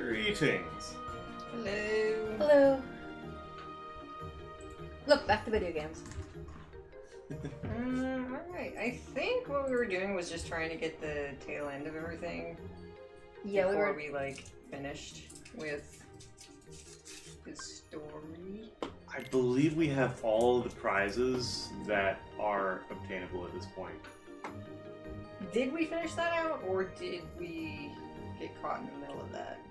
Greetings. Hello. Hello. Look, back to video games. Alright, I think what we were doing was just trying to get the tail end of everything Yeah, before we like finished with the story. I believe we have all the prizes that are obtainable at this point. Did we finish that out, or did we get caught in the middle of that?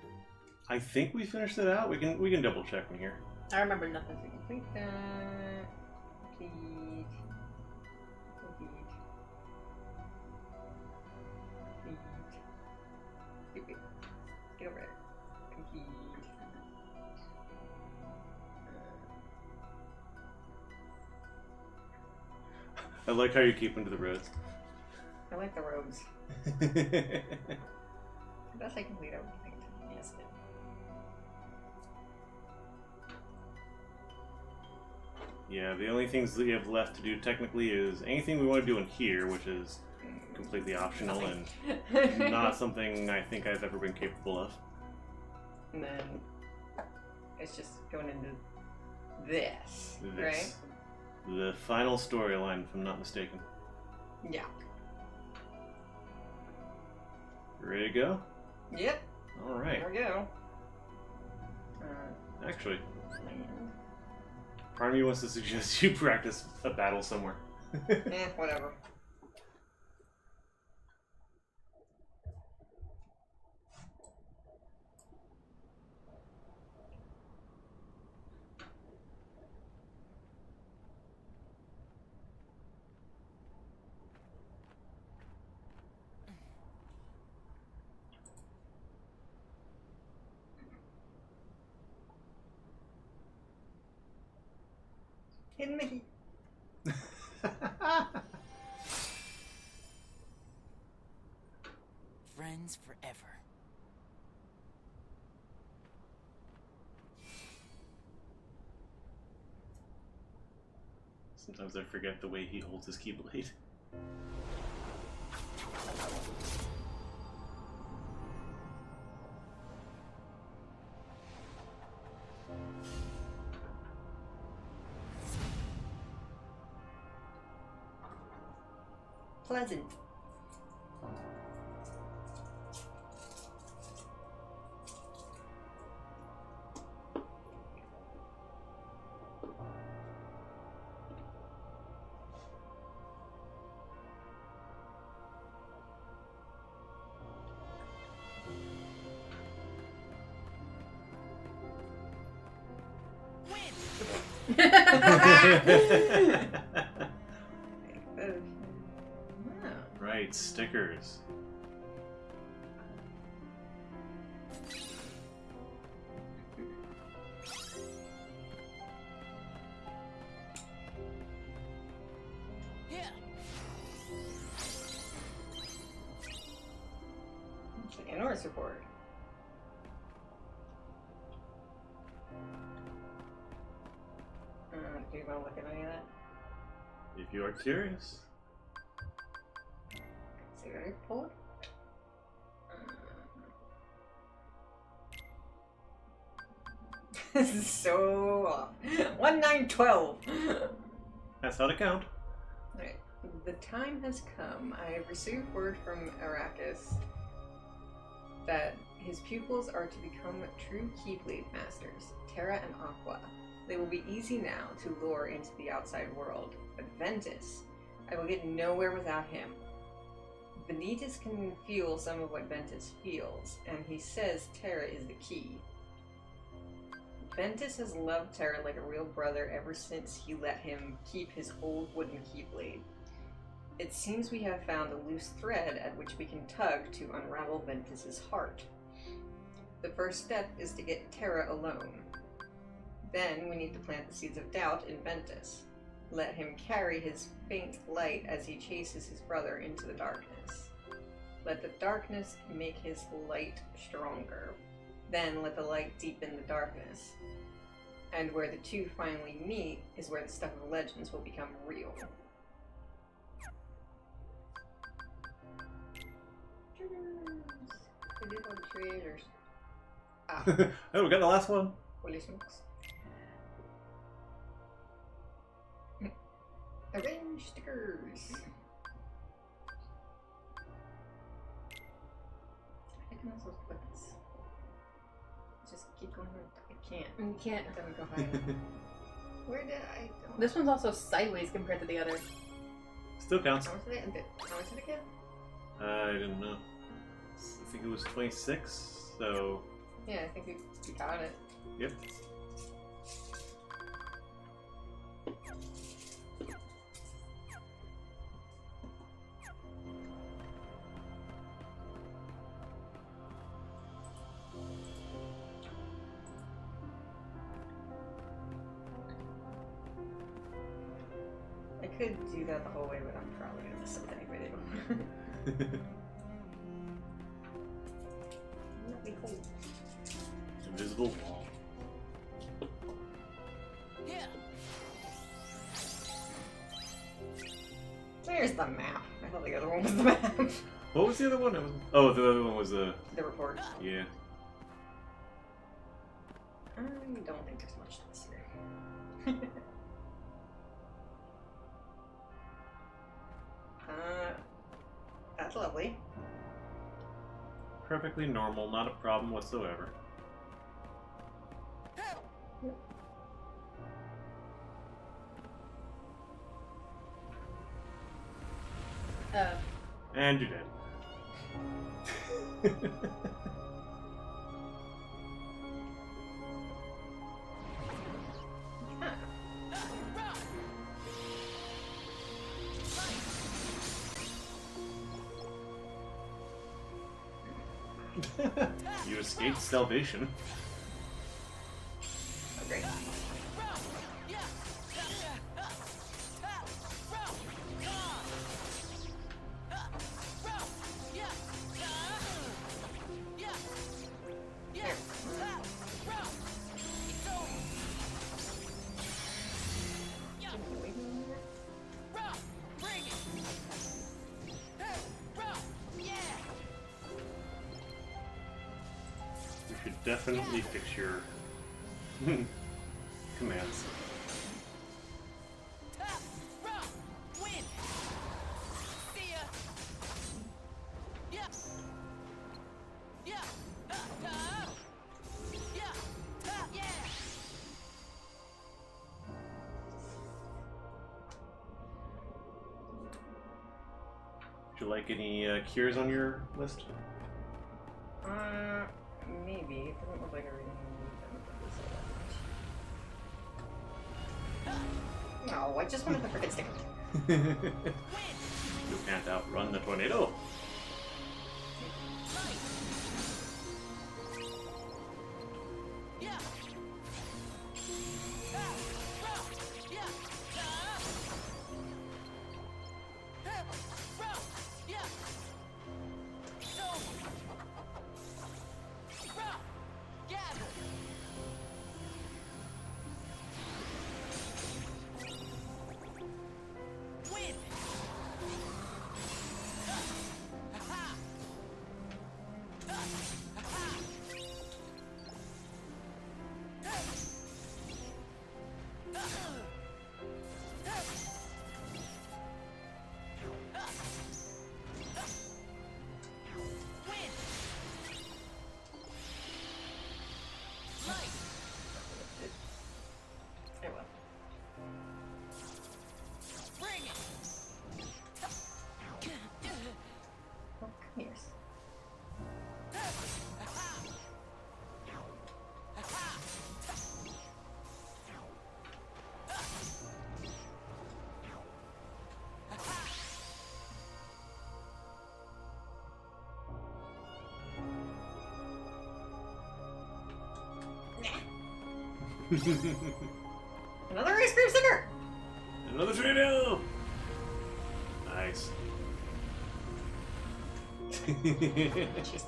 I think we finished it out. We can double check from here. I remember nothing. Complete that. Complete. Complete. Get over there. Complete. I like how you keep into the roads. I like the roads. That's I complete everything. Yes, it. Yeah, the only things that we have left to do technically is anything we want to do in here, which is completely optional and not something I think I've ever been capable of. And then it's just going into this, right? The final storyline, if I'm not mistaken. Yeah. Ready to go? Yep. Alright. There we go. Actually, Land. part of me wants to suggest you practice a battle somewhere. Whatever. In the heat. Friends forever. Sometimes I forget the way he holds his keyblade. Pleasant. Right, stickers. Yeah. It's like an Norse report. Do you want to look at any of that? If you are curious. See what I pulled? This is so off. 1912. That's how to count. Alright. The time has come. I have received word from Arrakis that his pupils are to become true Keyblade masters, Terra and Aqua. They will be easy now to lure into the outside world, but Ventus, I will get nowhere without him. Benitez can feel some of what Ventus feels, and he says Terra is the key. Ventus has loved Terra like a real brother ever since he let him keep his old wooden keyblade. It seems we have found a loose thread at which we can tug to unravel Ventus's heart. The first step is to get Terra alone. Then we need to plant the seeds of doubt in Ventus. Let him carry his faint light as he chases his brother into the darkness. Let the darkness make his light stronger. Then let the light deepen the darkness. And where the two finally meet is where the stuff of legends will become real. We did all the treasures. Ah, Oh, we got the last one. holy smokes. Arrange stickers. I can also put this. Just keep going. I can't. You can't. It doesn't go high enough. Where did I go? This one's also sideways compared to the other. Still counts. How much did it get? I didn't know. I think it was 26, so... Yeah, I think we got it. Yep. I could do that the whole way, but I'm probably gonna miss something if I do. That'd be cool. Invisible wall. Yeah. There's the map. I thought the other one was the map. What was the other one? Oh, the other one was The report. yeah. I don't think there's much to this here. That's lovely. Perfectly normal, not a problem whatsoever. And you're dead. You escaped salvation. Oh, great. You should definitely fix your commands. Would you like any cures on your list? Maybe. It doesn't look like I really need them that much. No, I just wanted the frickin' sticker. You can't outrun the tornado. Another ice cream sticker! Another tornado! Nice. Jeez.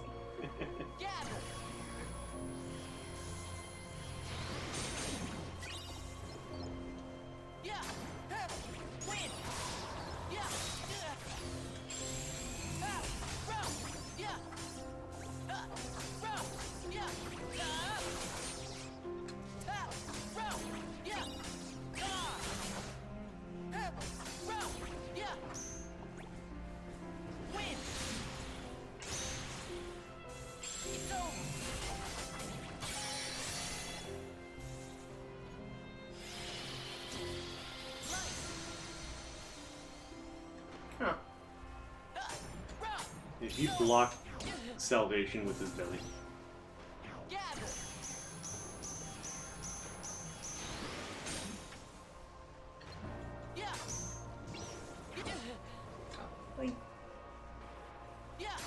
He blocked salvation with his belly. Gather. Yeah. Like, Yeah.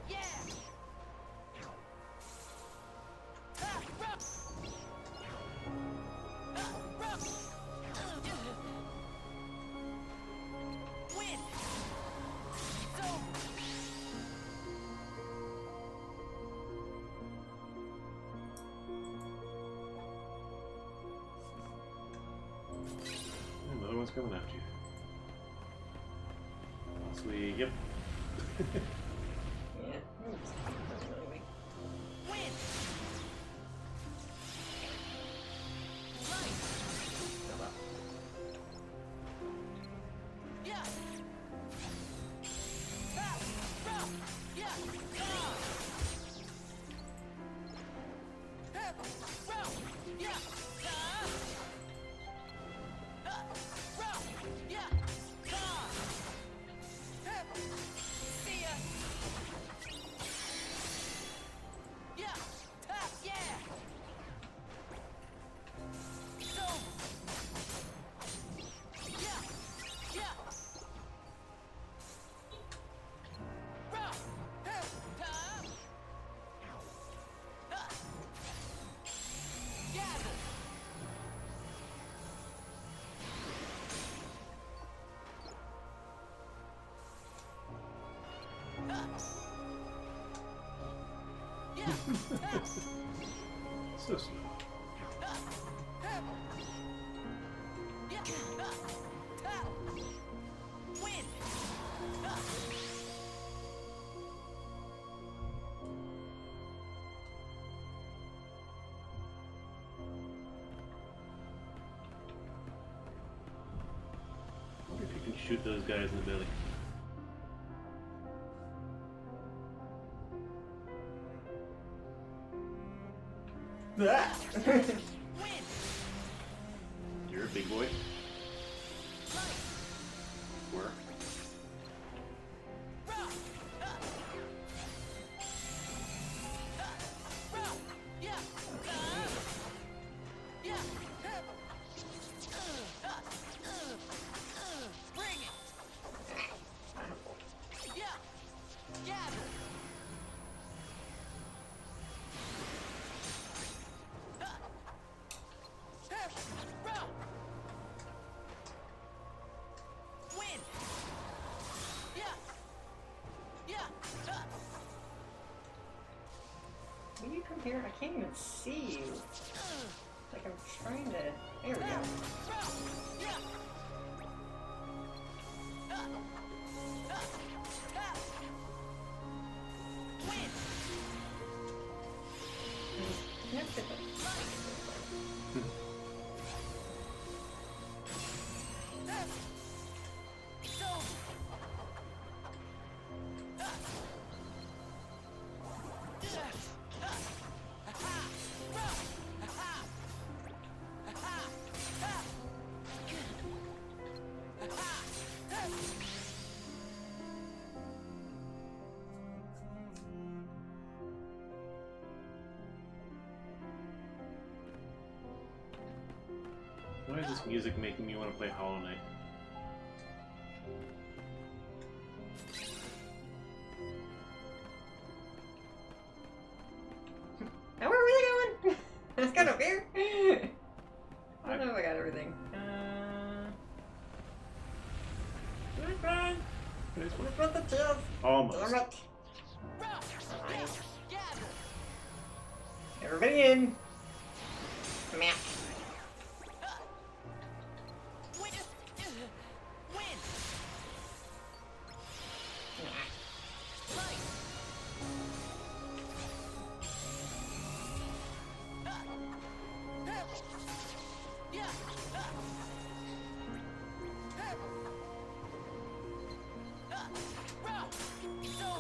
Yeah. Win. So. Another one's coming after you. Sweet, yep. yeah. Really. Win. Right. Shut up. Yeah. Yeah. Yeah. See ya. Yeah. Yeah. So. Yeah. Yeah. Gather. Yeah. So slow. Win. I wonder if you can shoot those guys in the belly. Win. You're a big boy. Where? Bring it. Yeah. Gather. Win. Yeah. Yeah. Will you come here? I can't even see you. Like I'm trying to. There we go. Yeah. Win. Connected them. So. Why is this music making me want to play Hollow Knight? Now where are we going? Let's go up here. I don't know if I got everything. Look what the tails. Almost. Damn it. Gather. Everybody in. Meh. Win. Win. Right. Yeah. So.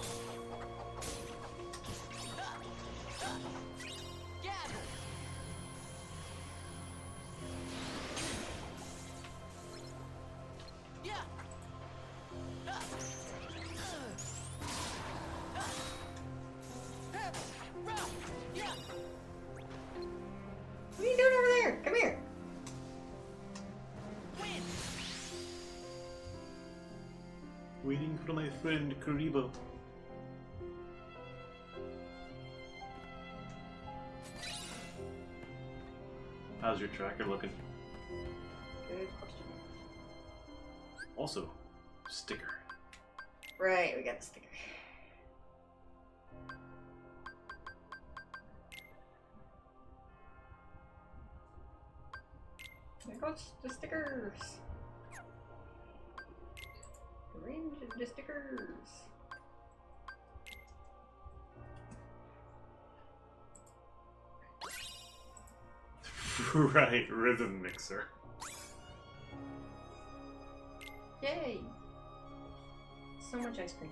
Gather. for my friend Karibo. How's your tracker looking? Good question. Also, sticker. Right, we got the sticker. There goes the stickers. Arrange the stickers. Right, rhythm mixer. Yay! So much ice cream.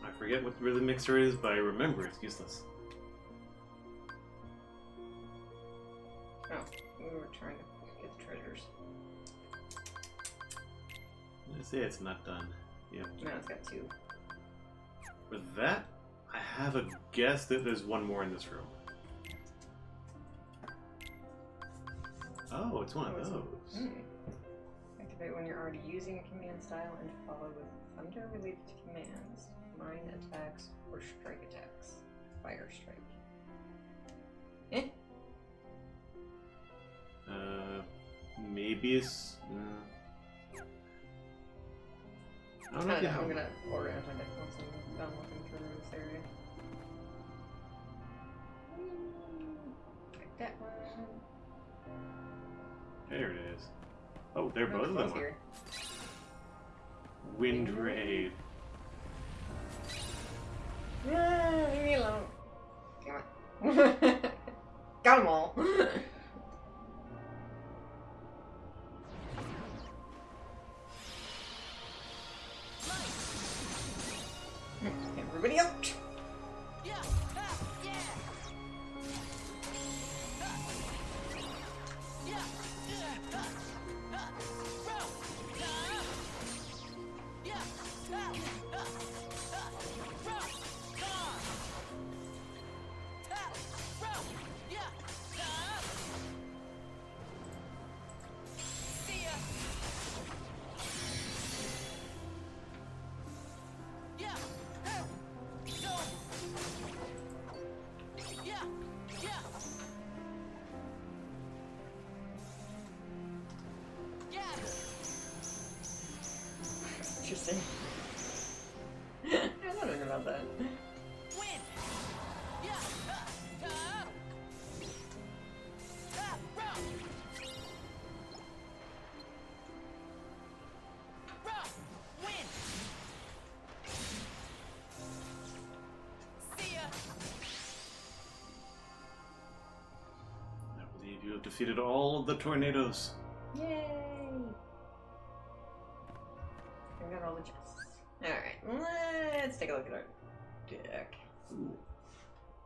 I forget what the rhythm mixer is, but I remember it's useless. Oh, we were trying to get the treasures. I say it's not done. Yep. Now it's got 2. For that, I have a guess that there's one more in this room. Oh, it's one of those. Activate when you're already using a command style and follow with thunder related to commands, mine attacks, or strike attacks. Fire strike. Eh? Maybe it's. I don't know. I'm gonna organize my deck once I'm done looking through this area. Like that one. There it is. Oh, there both of them are. Here. Wind Raid. Leave me alone. Come on. Got them all. Everybody out. Yeah. Yeah. Yeah. Interesting. I don't know about that. Win. Yeah. Win. See ya. I believe you have defeated all of the tornadoes. Yay! I got all the chests. Alright, let's take a look at our deck. Ooh.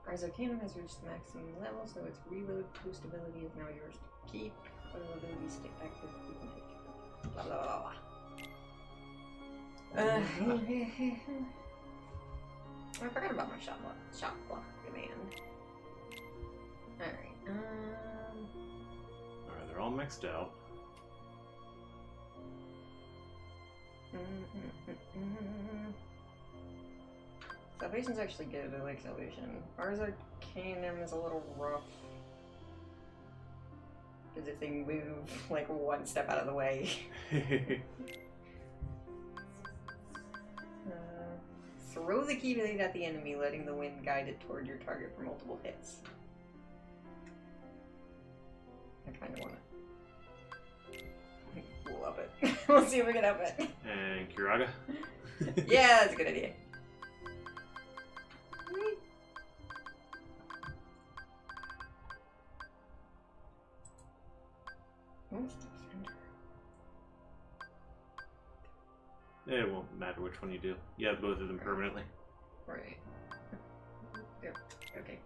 Our Arcanum has reached the maximum level, so its reload boost ability is now yours to keep. Other abilities stay active. Blah blah blah blah. I forgot about my shot block command. Alright, Alright, they're all maxed out. Salvation's actually good. I like Salvation. Ours Arcanum is a little rough. Because if they move like one step out of the way. Throw the keyblade at the enemy, letting the wind guide it toward your target for multiple hits. I kind of want to. We'll up it. We'll see if we can up it. And Kiraga. Yeah, that's a good idea. Where's Defender? It won't matter which one you do. You have both of them permanently. Right. Yep. Okay.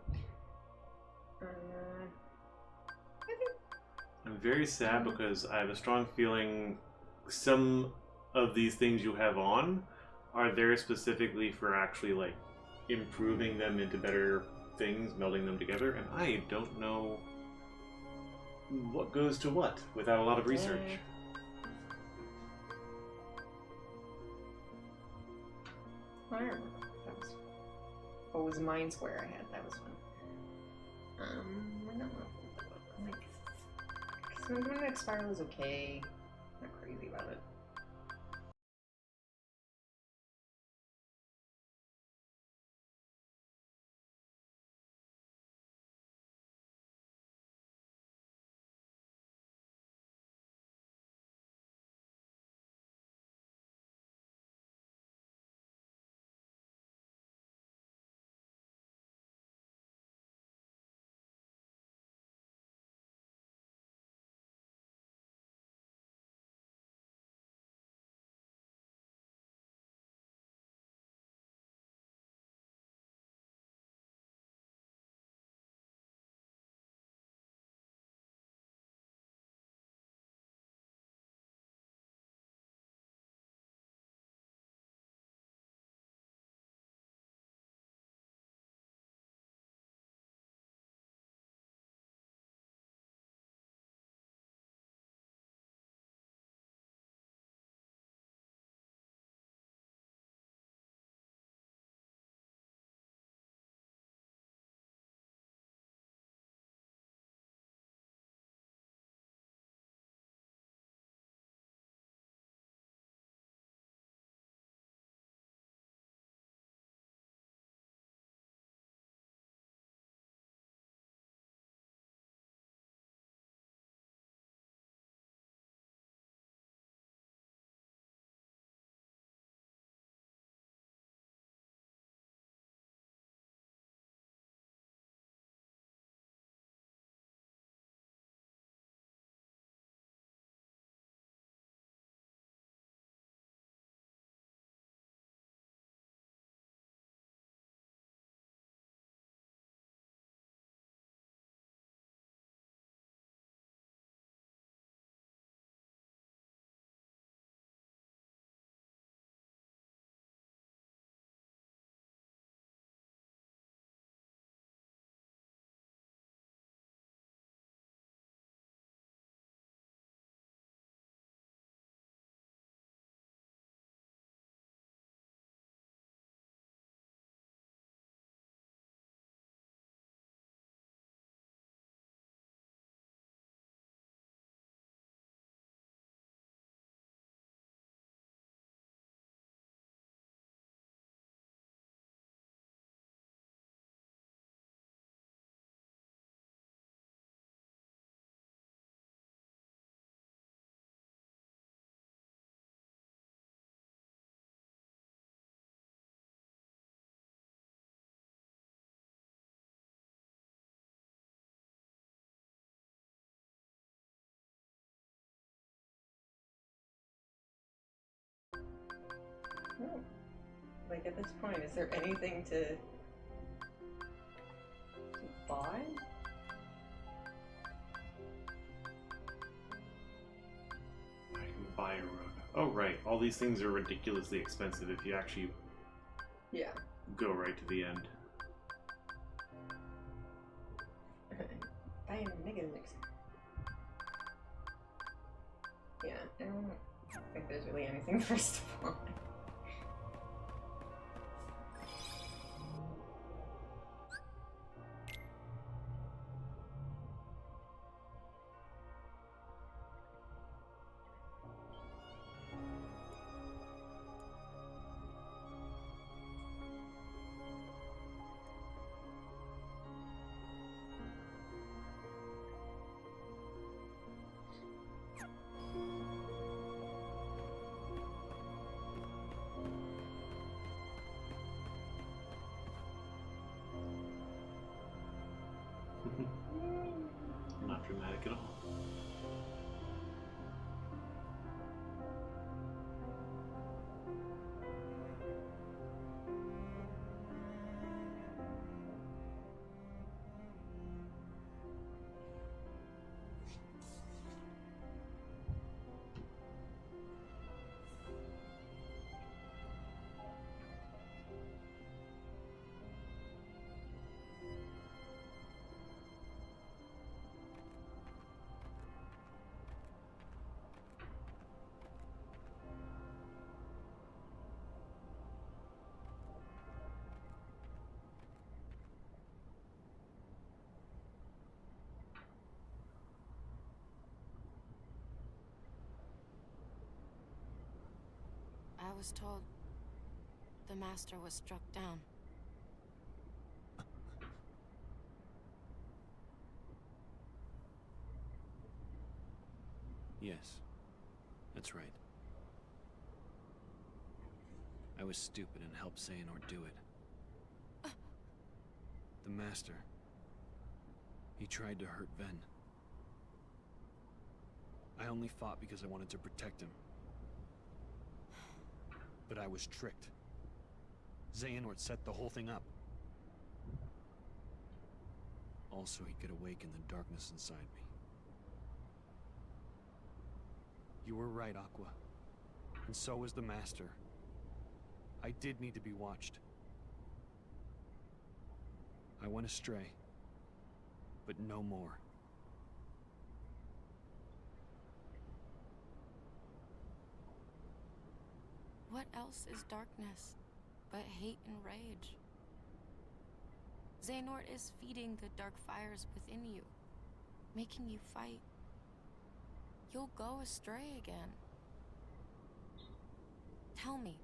I'm very sad because I have a strong feeling some of these things you have on are there specifically for actually like improving them into better things, melding them together, and I don't know what goes to what without a lot of research. I remember. That was. What was Mind Square I had? That was fun. I don't know. Like, Magnetic Spiral is okay. Not crazy about it. No. Like, at this point, is there anything to buy? I can buy a rug. Oh, right. All these things are ridiculously expensive if you actually Yeah. go right to the end. Buy a mega mix. Yeah, I don't think there's really anything for us to buy. Not dramatic at all. was told the master was struck down. Yes, that's right. I was stupid and helped Xehanort do it. The Master. He tried to hurt Ven. I only fought because I wanted to protect him. But I was tricked. Xehanort set the whole thing up. Also, he could awaken the darkness inside me. You were right, Aqua. And so was the Master. I did need to be watched. I went astray. But no more. What else is darkness but hate and rage? Xehanort is feeding the dark fires within you, making you fight. You'll go astray again. Tell me,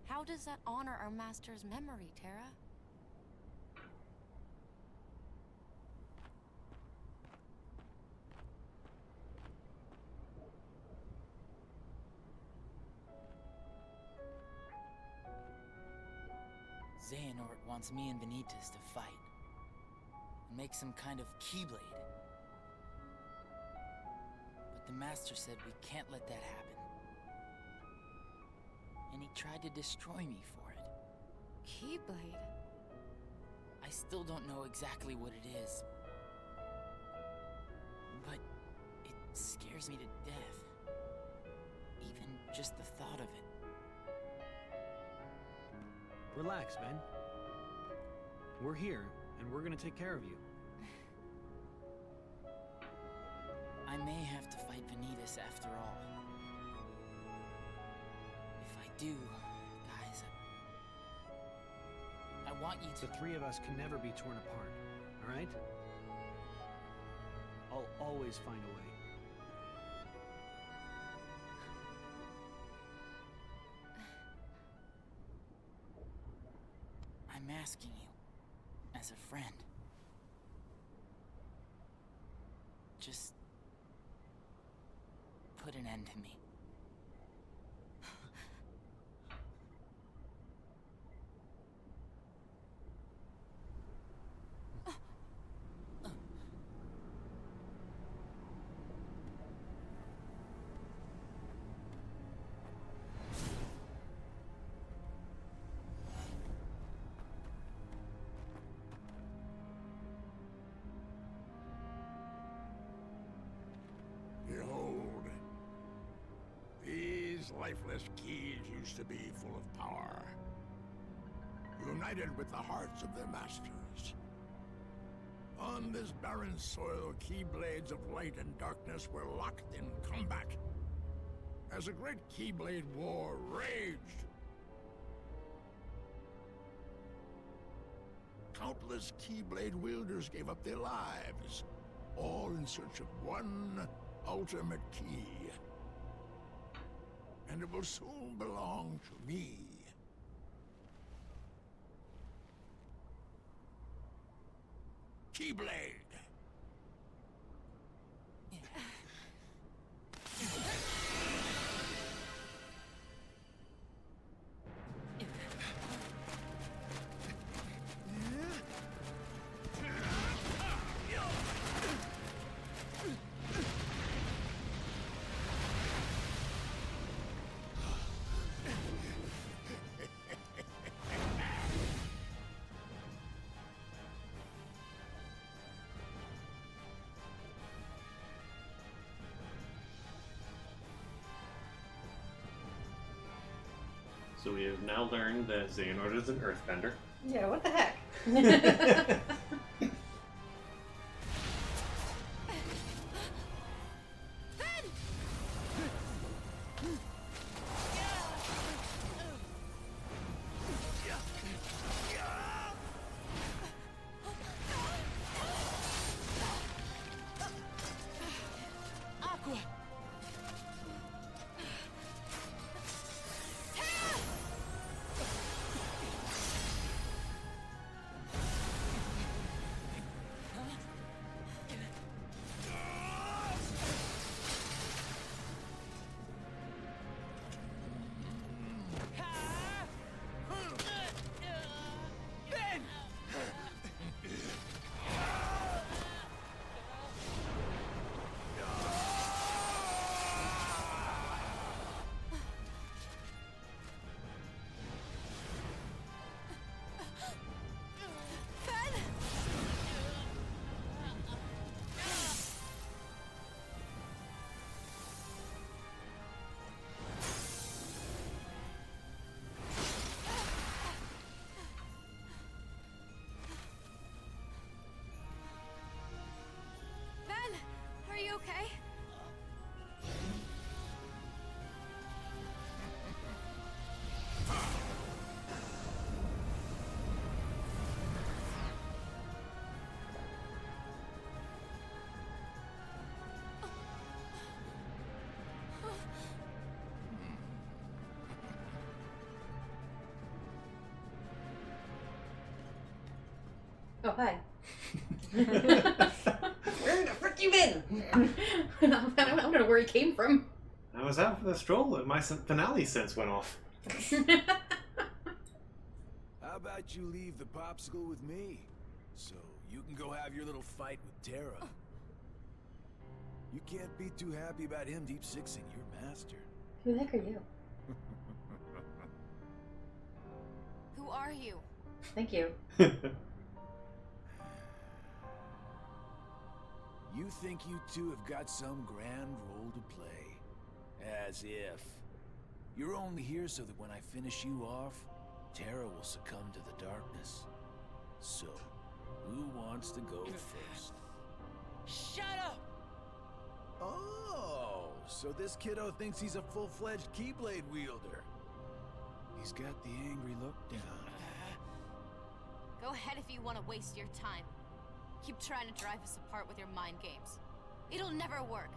how does that honor our master's memory, Terra? Xehanort wants me and Ventus to fight. And make some kind of keyblade. But the Master said we can't let that happen. And he tried to destroy me for it. Keyblade? I still don't know exactly what it is. But it scares me to death. Even just the thought of it. Relax, Ben. We're here, and we're gonna take care of you. I may have to fight Ventus after all. If I do, guys, I want you to... The three of us can never be torn apart, all right? I'll always find a way. I'm asking you, as a friend. Just... put an end to me. Behold, these lifeless keys used to be full of power, united with the hearts of their masters. On this barren soil, keyblades of light and darkness were locked in combat, as a great keyblade war raged. Countless keyblade wielders gave up their lives, all in search of one ultimate key. And it will soon belong to me. Keyblade! So we have now learned that Xehanort is an earthbender. Yeah, what the heck? Oh, hi. Where the frick you been? I don't know where he came from. I was out for the stroll and my finale sense went off. How about you leave the popsicle with me? So you can go have your little fight with Terra. You can't be too happy about him deep sixing your master. Who the heck are you? Who are you? Thank you. You think you two have got some grand role to play? As if. You're only here so that when I finish you off, Terra will succumb to the darkness. So, who wants to go first? Shut up! Oh, so this kiddo thinks he's a full-fledged Keyblade wielder. He's got the angry look down. Go ahead if you want to waste your time. Keep trying to drive us apart with your mind games. It'll never work.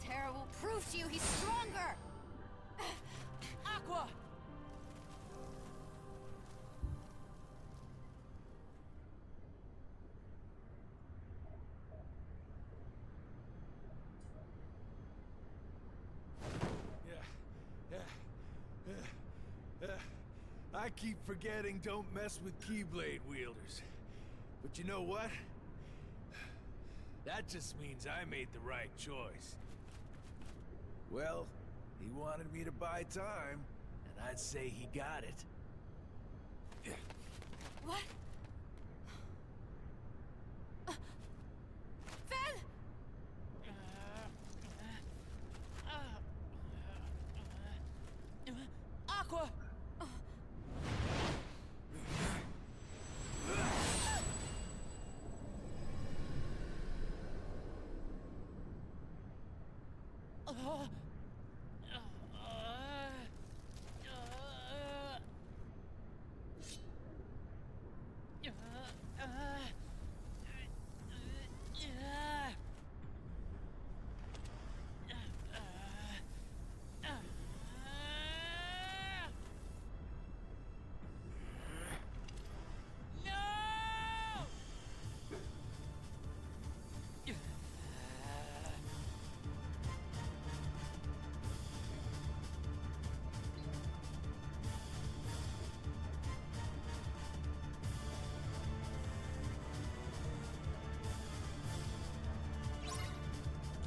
Terra will prove to you he's stronger! Aqua! I keep forgetting don't mess with Keyblade wielders. But you know what? That just means I made the right choice. Well, he wanted me to buy time, and I'd say he got it. What? Ven! Aqua!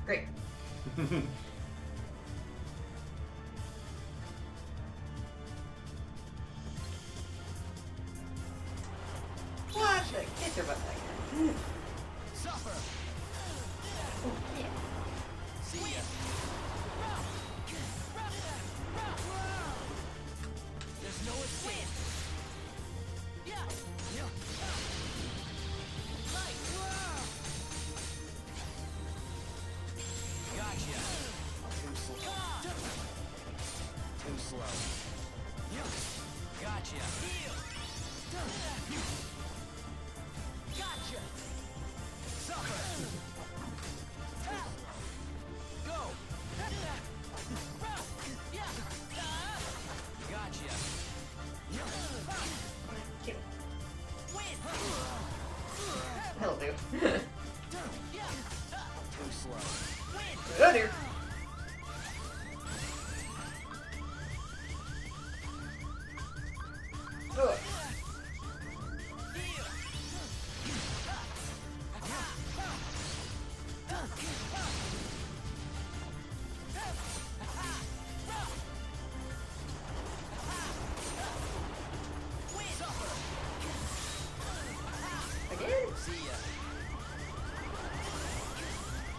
Great. What the get your butt back here. Suffer! Oh, yeah. See ya! There's no escape! Gotcha! Too slow. Too slow. Gotcha! Gotcha! Suffer! Go! Gotcha! Kill. Win! That'll do. Too slow. Oh dear. Ugh. Again? See ya.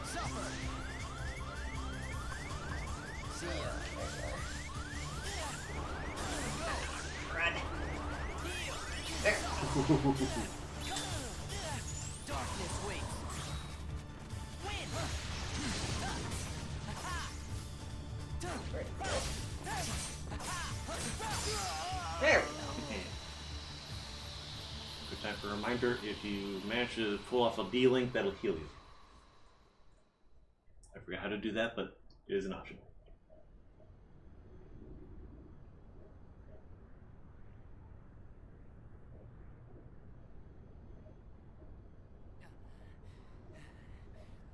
Suffer. See ya. Run. There. Darkness waits. Win. There we go. Good time for a reminder, if you manage to pull off a B-Link, that'll heal you. I forgot how to do that, but is an option.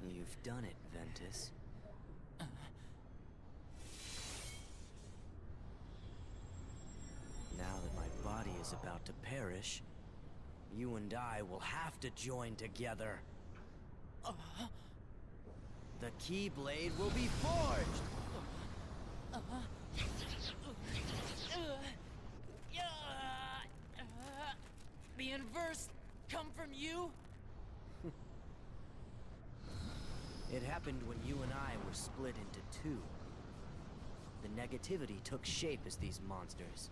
You've done it, Ventus. Now that my body is about to perish, you and I will have to join together. The Keyblade will be forged! The inverse come from you? It happened when you and I were split into two. The negativity took shape as these monsters.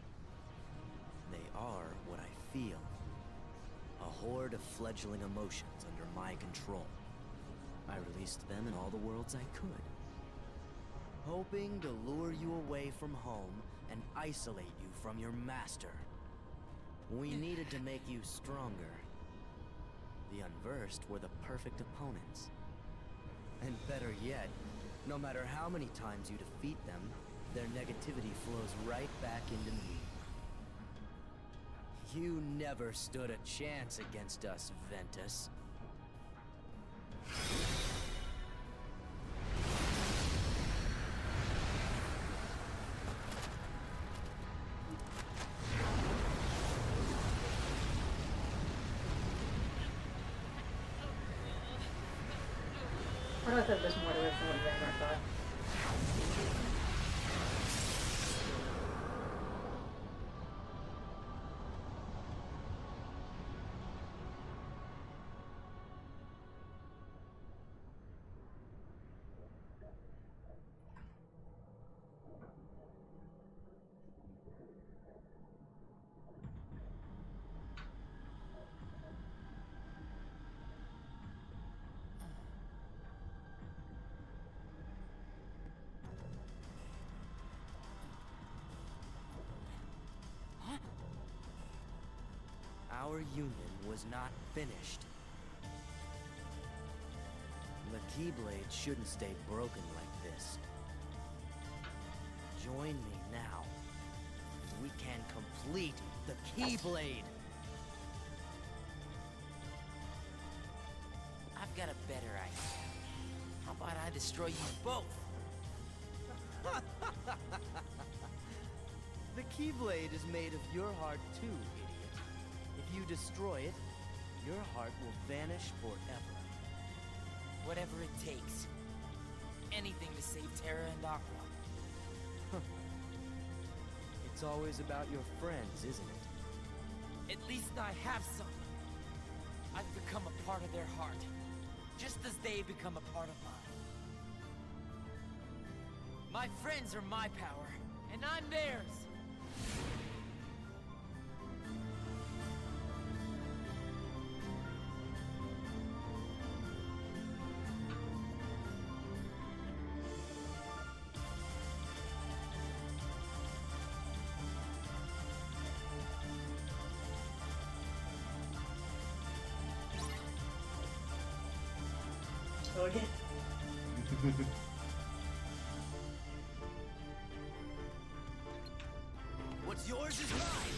They are what I feel. A horde of fledgling emotions under my control. I released them in all the worlds I could. Hoping to lure you away from home and isolate you from your master. We needed to make you stronger. The Unversed were the perfect opponents. And better yet, no matter how many times you defeat them, their negativity flows right back into me. You never stood a chance against us, Ventus. What do I think there's more to it than what you guys might thought? Our union was not finished. The Keyblade shouldn't stay broken like this. Join me now. We can complete the Keyblade! I've got a better idea. How about I destroy you both? The Keyblade is made of your heart too, idiot. If you destroy it, your heart will vanish forever. Whatever it takes. Anything to save Terra and Aqua. It's always about your friends, isn't it? At least I have some. I've become a part of their heart. Just as they become a part of mine. My friends are my power, and I'm theirs. Go again. What's yours is mine!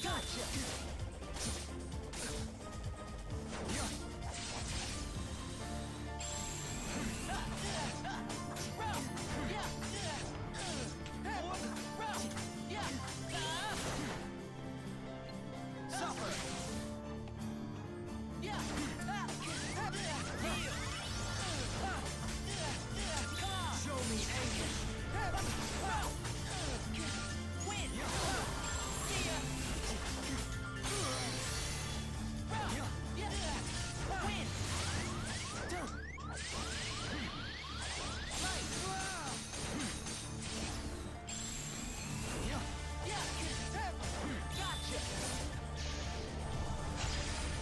Gotcha!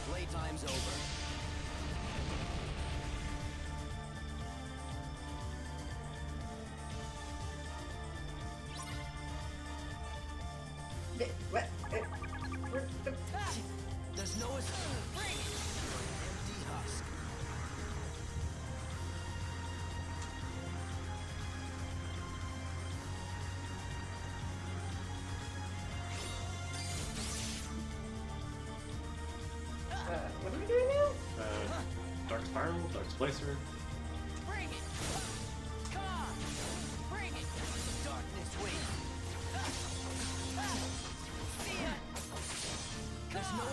Playtime's over. What? There's no escape. Empty husk. Dark Splicer. Bring it! Come on! Bring it! Darkness waits! See ya! There's no...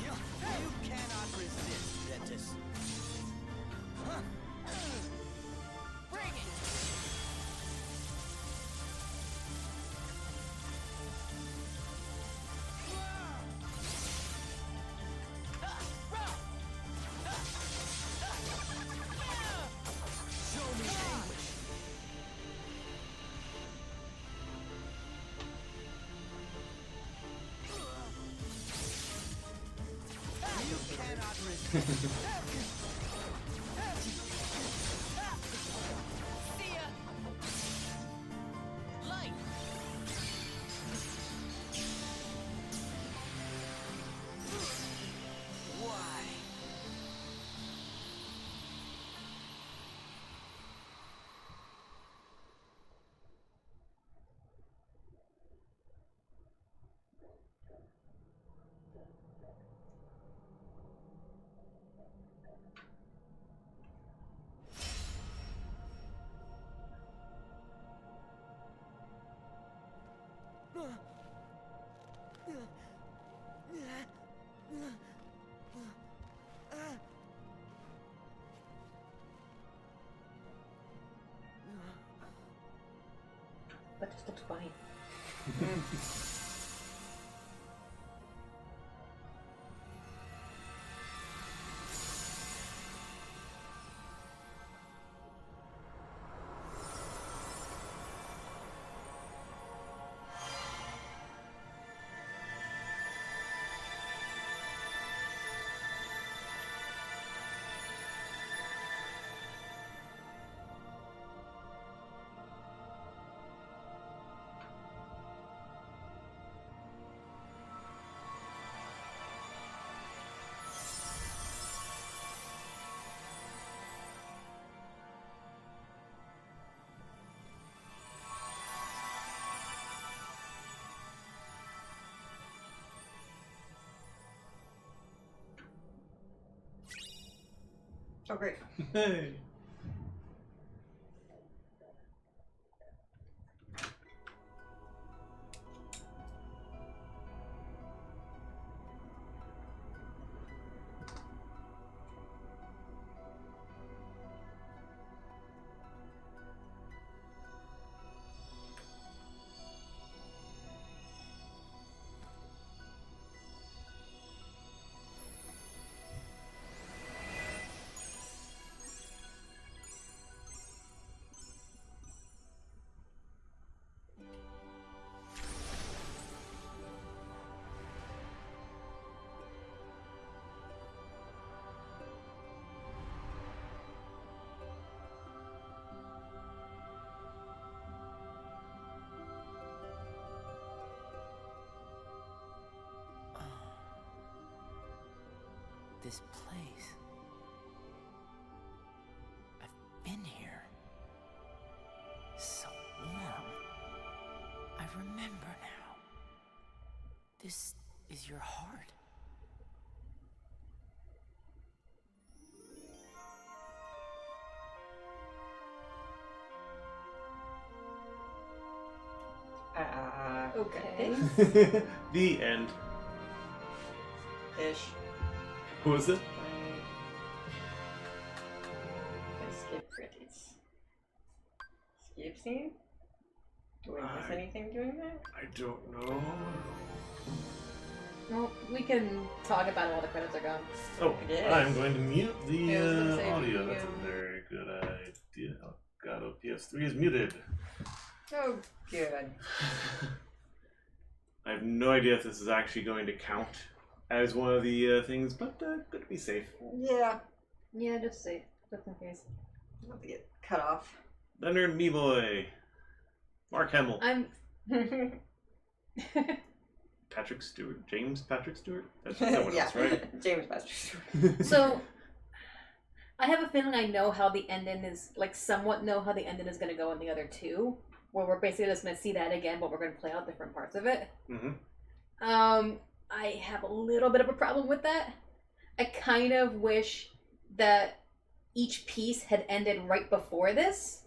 You cannot resist, Ventus. Bring it! Show me anguish. You cannot resist. See ya. Light. Why? But it looks funny. Oh, great. Hey. This place. I've been here. So warm. I remember now. This is your heart. Okay. The end. Ish. What was it? Skip credits. Skip scene? Do I miss I- anything doing that? I don't know. Well, we can talk about it while the credits are gone. Oh, Yes. I'm going to mute Yeah, I was gonna the say, audio. That's yeah. a very good idea. Oh, God, PS3 is muted. Oh, good. I have no idea if this is actually going to count as one of the things, but good to be safe. Yeah. Yeah, just in case. I'll have to get cut off. Leonard Meeboy. Mark Hamill. I'm. Patrick Stewart. James Patrick Stewart? That's someone yeah. else, right? James Patrick Stewart. So, I have a feeling I know how the ending is, like, somewhat know how the ending is going to go in the other two. where we're basically just going to see that again, but we're going to play out different parts of it. Mm-hmm. I have a little bit of a problem with that. I kind of wish that each piece had ended right before this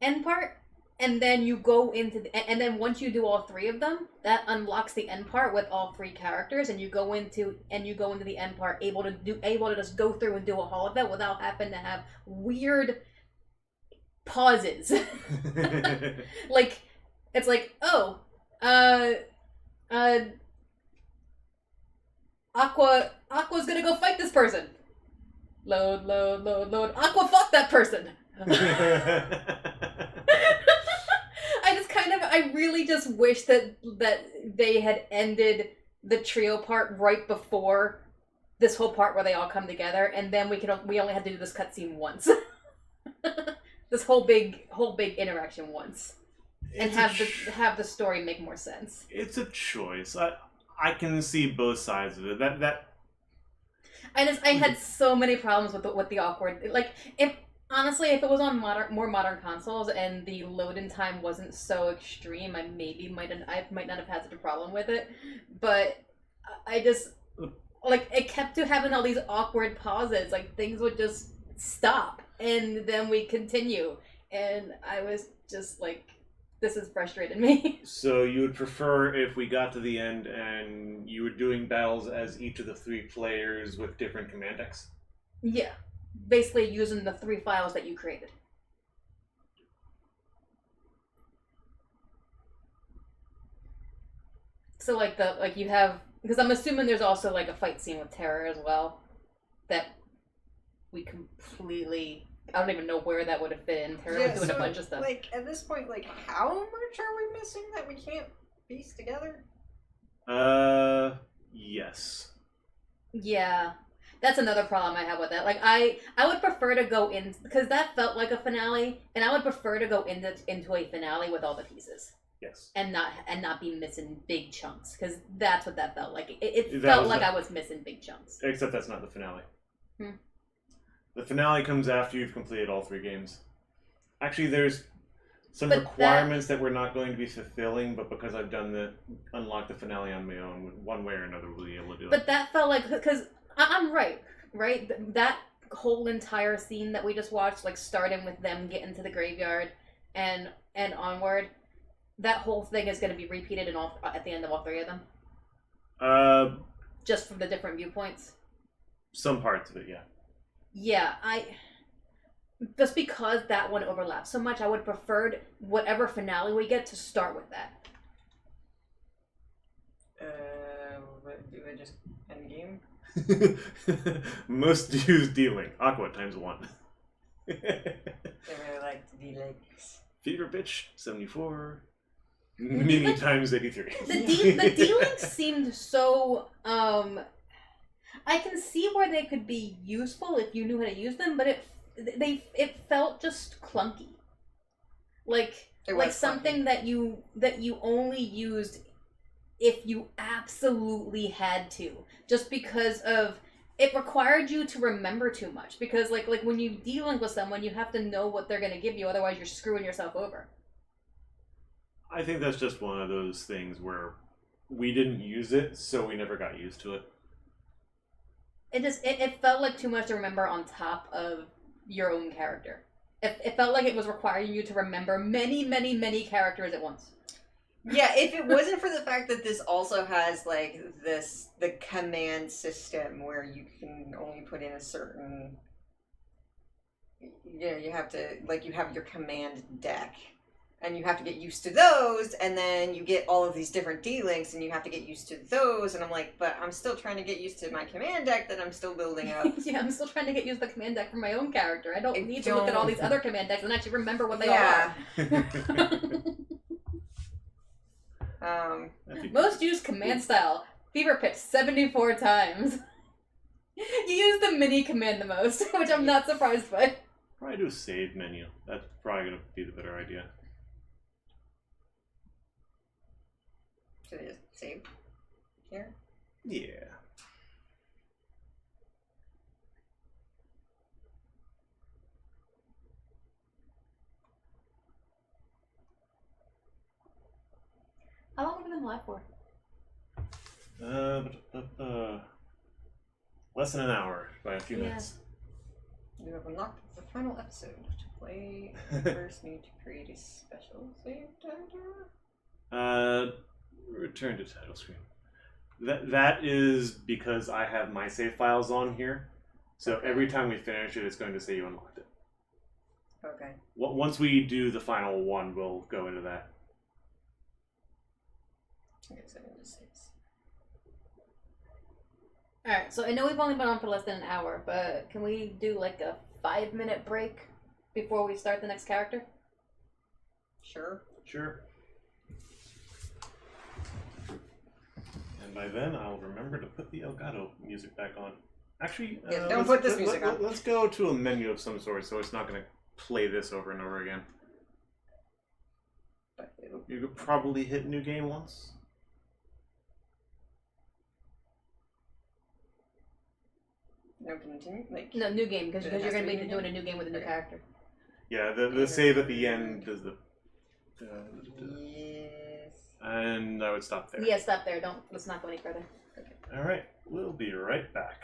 end part, and then you go into and then once you do all three of them, that unlocks the end part with all three characters, and you go into the end part able to just go through and do all of that without having to have weird pauses. Like, it's like, oh, Aqua's gonna go fight this person. Load. Aqua, fuck that person. I really just wish that they had ended the trio part right before this whole part where they all come together, and then we only had to do this cutscene once. This whole big interaction once, and have the story make more sense. It's a choice. I can see both sides of it. That. I had so many problems with the awkward. Like, if it was on more modern consoles and the load-in time wasn't so extreme, I might not have had such a problem with it. But I just, like, it kept having all these awkward pauses. Like, things would just stop and then we continue, and I was just like, this has frustrated me. So you would prefer if we got to the end and you were doing battles as each of the three players with different command decks? Yeah. Basically using the 3 files that you created. So you have, because I'm assuming there's also like a fight scene with Terra as well that we completely, I don't even know where that would have fit in. Terra was doing a bunch of stuff. Like, at this point, like, how much are we missing that we can't piece together? Yes. Yeah. That's another problem I have with that. Like, I would prefer to go in, because that felt like a finale, and I would prefer to go into a finale with all the pieces. Yes. And not be missing big chunks, because that's what that felt like. It felt like I was missing big chunks. Except that's not the finale. The finale comes after you've completed all 3 games. Actually, there's some requirements that we're not going to be fulfilling, but because I've unlocked the finale on my own, one way or another we'll be able to do it. But that felt like, because I'm right? That whole entire scene that we just watched, like starting with them getting to the graveyard and onward, that whole thing is going to be repeated at the end of all 3 of them? Just from the different viewpoints? Some parts of it, yeah. Yeah, just because that one overlaps so much, I would prefer whatever finale we get to start with that. Do I just end game? Most use dealing. Aqua times 1. I really like to be like Fever Pitch 74. Mimi times 83. The dealing seemed so I can see where they could be useful if you knew how to use them, but it felt just clunky. Like something that you only used if you absolutely had to, just because of it required you to remember too much. Because like when you're dealing with someone, you have to know what they're gonna give you, otherwise you're screwing yourself over. I think that's just one of those things where we didn't use it, so we never got used to it. It felt like too much to remember on top of your own character. It felt like it was requiring you to remember many, many, many characters at once. Yeah, if it wasn't for the fact that this also has like the command system where you can only put in a certain, you have to, like, you have your command deck. And you have to get used to those, and then you get all of these different D-links, and you have to get used to those, and I'm like, but I'm still trying to get used to my command deck that I'm still building up. Yeah, I'm still trying to get used to the command deck for my own character. I don't need to look at all these other command decks and actually remember what they are. Most used command style, Fever Pitch 74 times. You use the mini command the most, which I'm not surprised by. Probably do a save menu. That's probably going to be the better idea. Should I just save here? Yeah. been live for? Less than an hour by a few Yeah. minutes. You have unlocked the final episode. To play, you first need to create a special save title. Return to title screen. That is because I have my save files on here. So every time we finish it, it's going to say you unlocked it. Okay. Once we do the final one, we'll go into that. Okay, so I'm just saves. Alright, so I know we've only been on for less than an hour, but can we do like a 5-minute break before we start the next character? Sure. Sure. And by then, I'll remember to put the Elgato music back on. Actually, Yeah, don't put this music on. Let's go to a menu of some sort, so it's not going to play this over and over again. But You could probably hit new game once. no, continue. Like No, new game, because It you're has going to to be be new doing a game? new game with a new Okay. character. Yeah, the save at the end does the... yes. And I would stop there. Yeah, stop there. Let's not go any further. Alright, we'll be right back.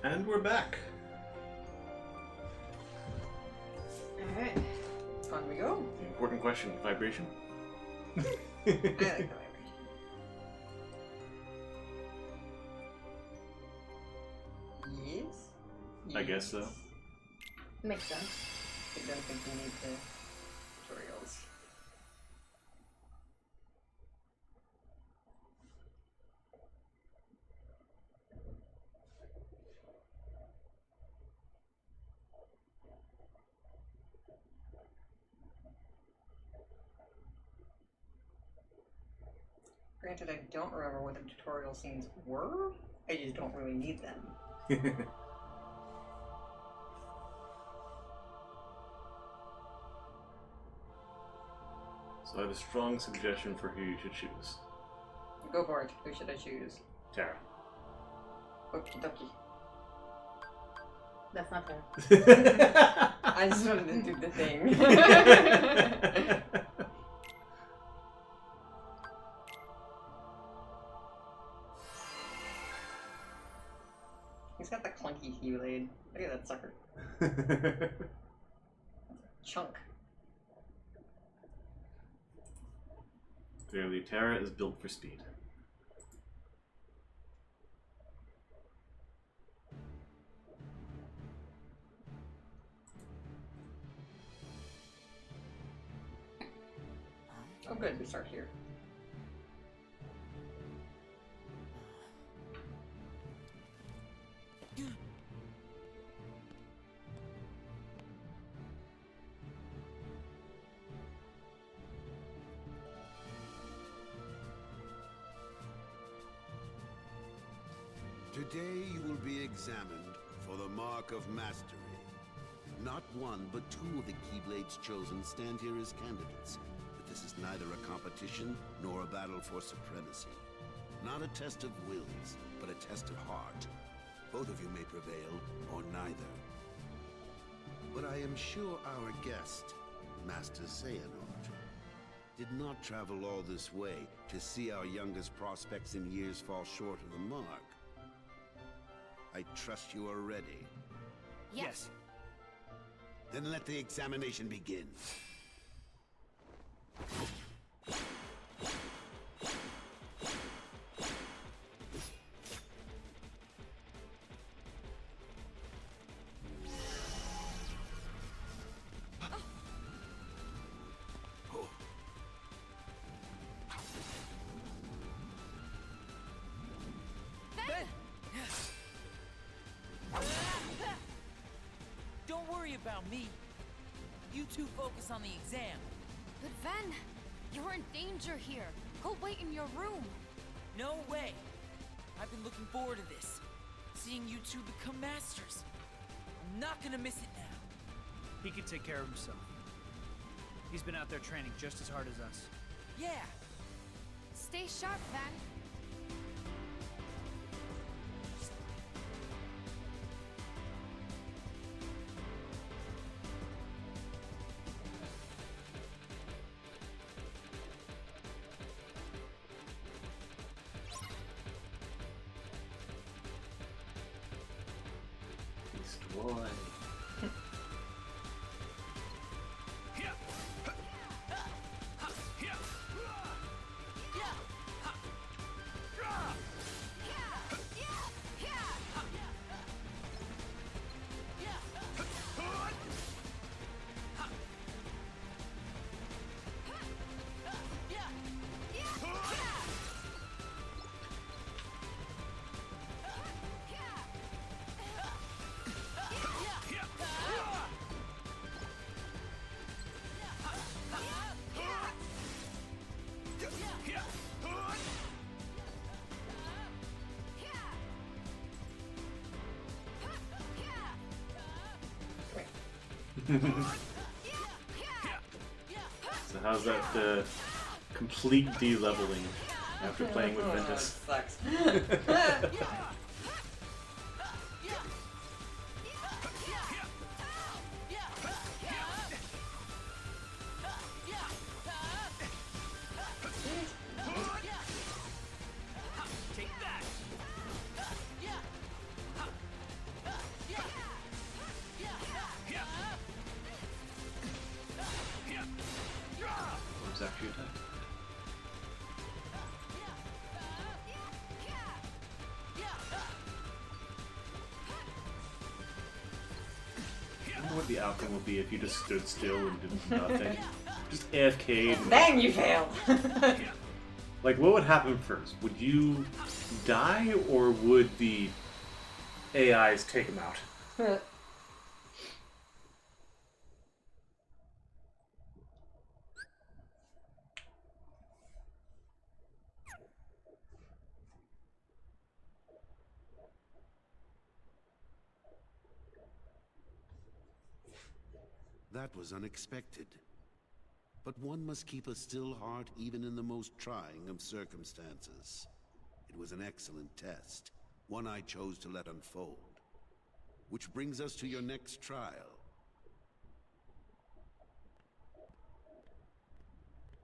And we're back. Alright. On we go. Important question. Vibration? I like the vibration. Yes? I guess so. Makes sense. I don't think we need the tutorials. Granted, I don't remember what the tutorial scenes were. I just don't really need them. So I have a strong suggestion for who you should choose. Go for it. Who should I choose? Terra. Okie dokie. That's not fair. I just wanted to do the thing. He's got the clunky Keyblade. Look at that sucker. Chunk. Clearly, Terra is built for speed. Oh good, we start here. Today you will be examined for the Mark of Mastery. Not one, but two of the Keyblades chosen stand here as candidates. But this is neither a competition nor a battle for supremacy. Not a test of wills, but a test of heart. Both of you may prevail, or neither. But I am sure our guest, Master Xehanort, did not travel all this way to see our youngest prospects in years fall short of the mark. I trust you are ready. Yes. Then let the examination begin. Don't worry about me. You two focus on the exam. But Ven, you're in danger here. Go wait in your room. No way. I've been looking forward to this. Seeing you two become masters. I'm not gonna miss it now. He can take care of himself. He's been out there training just as hard as us. Yeah. Stay sharp, Ven. Boy. So how's that complete de-leveling after playing with Ventus? Sucks. moves after you attack. I wonder what the outcome would be if you just stood still and did nothing. Just AFK'd. Bang, you failed! Like, what would happen first? Would you die, or would the AIs take him out? That was unexpected. But one must keep a still heart even in the most trying of circumstances. It was an excellent test, one I chose to let unfold. Which brings us to your next trial.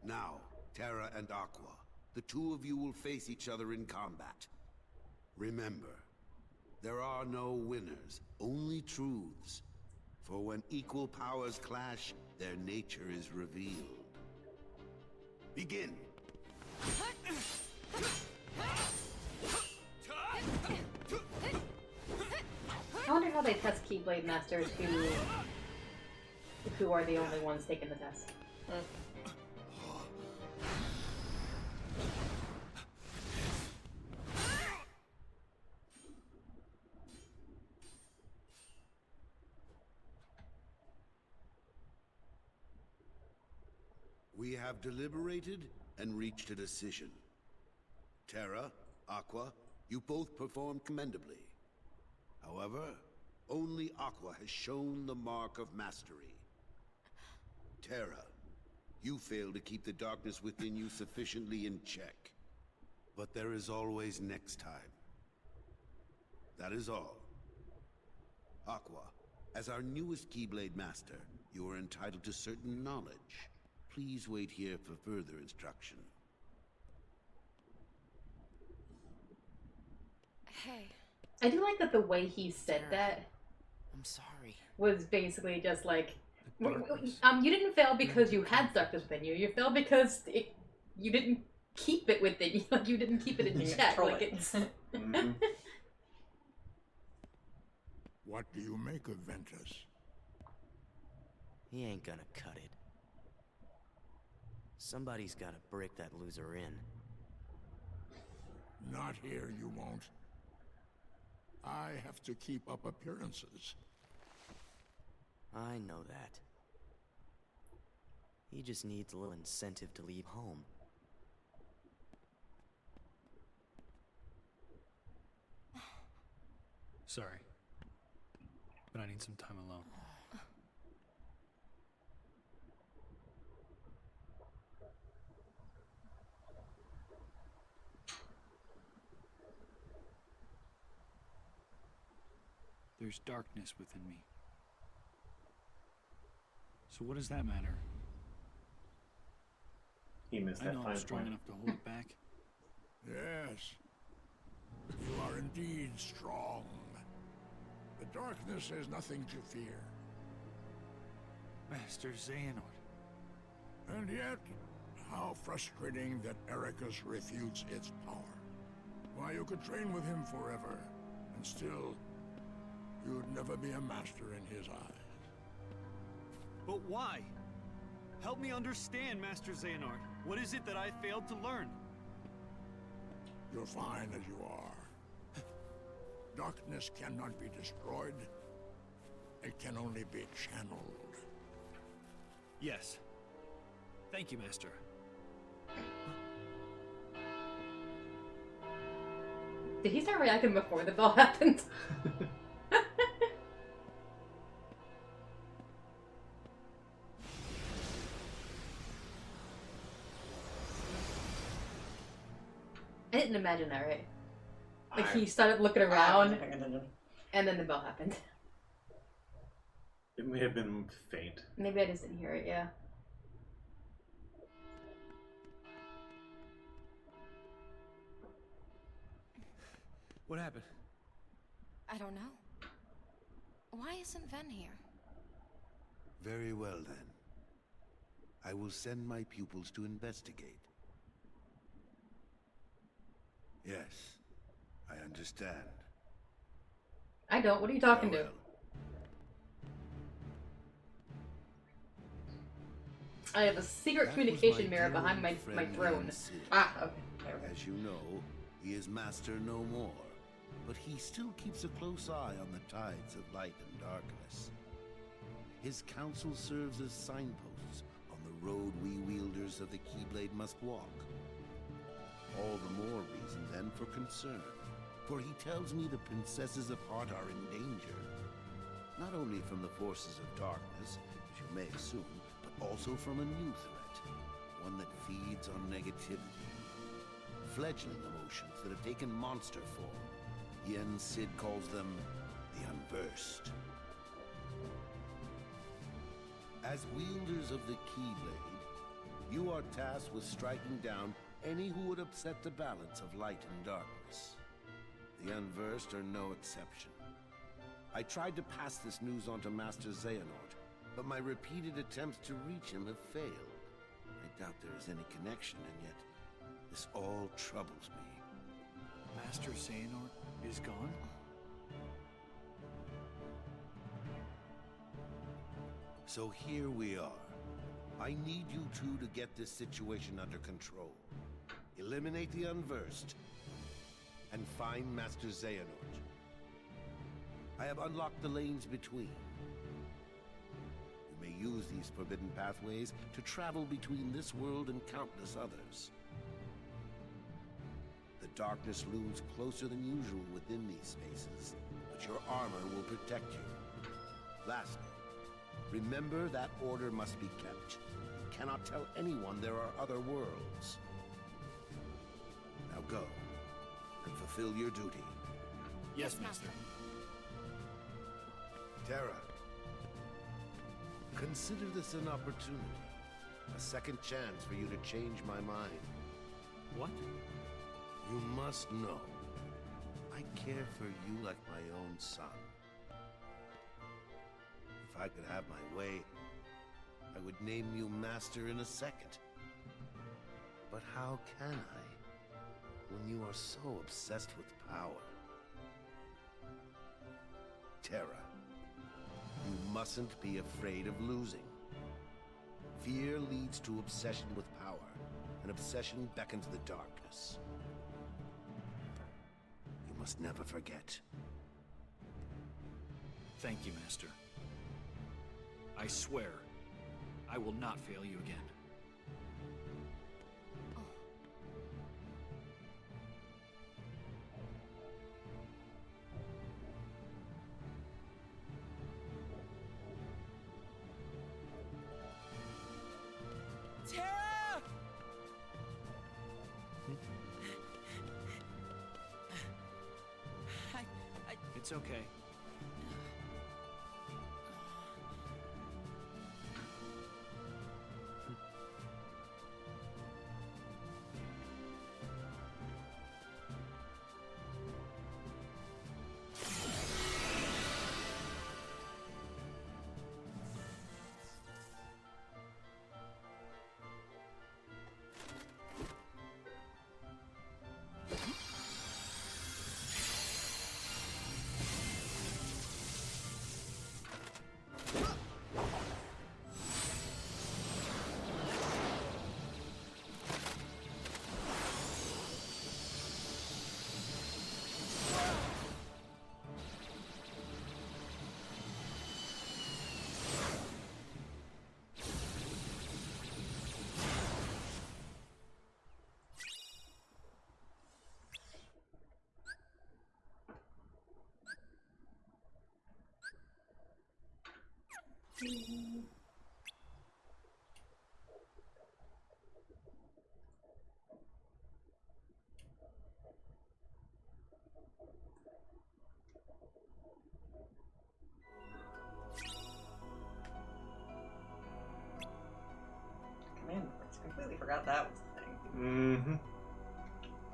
Now, Terra and Aqua, the two of you will face each other in combat. Remember, there are no winners, only truths. For when equal powers clash, their nature is revealed. Begin! I wonder how they test Keyblade Masters who are the only ones taking the test. We have deliberated and reached a decision. Terra, Aqua, you both performed commendably. However, only Aqua has shown the mark of mastery. Terra, you failed to keep the darkness within you sufficiently in check. But there is always next time. That is all. Aqua, as our newest Keyblade Master, you are entitled to certain knowledge. Please wait here for further instruction. Hey. I do like that the way he said that I'm sorry. was basically just like, you didn't fail because you had darkness within you. You failed because you didn't keep it within you. Like, you didn't keep it in check. Like, it's... What do you make of Ventus? He ain't gonna cut it. Somebody's gotta break that loser in. Not here, you won't. I have to keep up appearances. I know that. He just needs a little incentive to leave home. Sorry. But I need some time alone. There's darkness within me. So what does that matter? He missed I that know I'm fine strong point. enough to hold it back. Yes. You are indeed strong. The darkness has nothing to fear. Master Xehanort. And yet, how frustrating that Ericus refutes its power. Why, you could train with him forever, and still, you'd never be a master in his eyes. But why? Help me understand, Master Xehanort. What is it that I failed to learn? You're fine as you are. Darkness cannot be destroyed. It can only be channeled. Yes. Thank you, Master. Did he start reacting before the bell happened? I didn't imagine that, right? Like, he started looking around, and then the bell happened. It may have been faint. Maybe I just didn't hear it, yeah. What happened? I don't know. Why isn't Ven here? Very well then. I will send my pupils to investigate. Yes, I understand. I don't. What are you talking to? Farewell. I have a secret That communication was mirror dear behind old my friend throne. Sid. Ah, okay. There we go. As you know, he is master no more, but he still keeps a close eye on the tides of light and darkness. His counsel serves as signposts on the road we wielders of the Keyblade must walk. All the more reason then for concern, for he tells me the princesses of heart are in danger, not only from the forces of darkness, as you may assume, but also from a new threat, one that feeds on negativity. Fledgling emotions that have taken monster form. Sid calls them the Unversed. As wielders of the Keyblade, you are tasked with striking down any who would upset the balance of light and darkness. The Unversed are no exception. I tried to pass this news on to Master Xehanort, but my repeated attempts to reach him have failed. I doubt there is any connection, and yet this all troubles me. Master Xehanort is gone? So here we are. I need you two to get this situation under control. Eliminate the Unversed, and find Master Xehanort. I have unlocked the lanes between. You may use these forbidden pathways to travel between this world and countless others. The darkness looms closer than usual within these spaces, but your armor will protect you. Lastly, remember that order must be kept. You cannot tell anyone there are other worlds. Now go, and fulfill your duty. Yes, Master. Terra, consider this an opportunity. A second chance for you to change my mind. What? You must know, I care for you like my own son. If I could have my way, I would name you Master in a second. But how can I, when you are so obsessed with power? Terra, you mustn't be afraid of losing. Fear leads to obsession with power, and obsession beckons the darkness. You must never forget. Thank you, Master. I swear, I will not fail you again. Terra! It's okay. Man, I completely forgot that was the thing. Mm-hmm.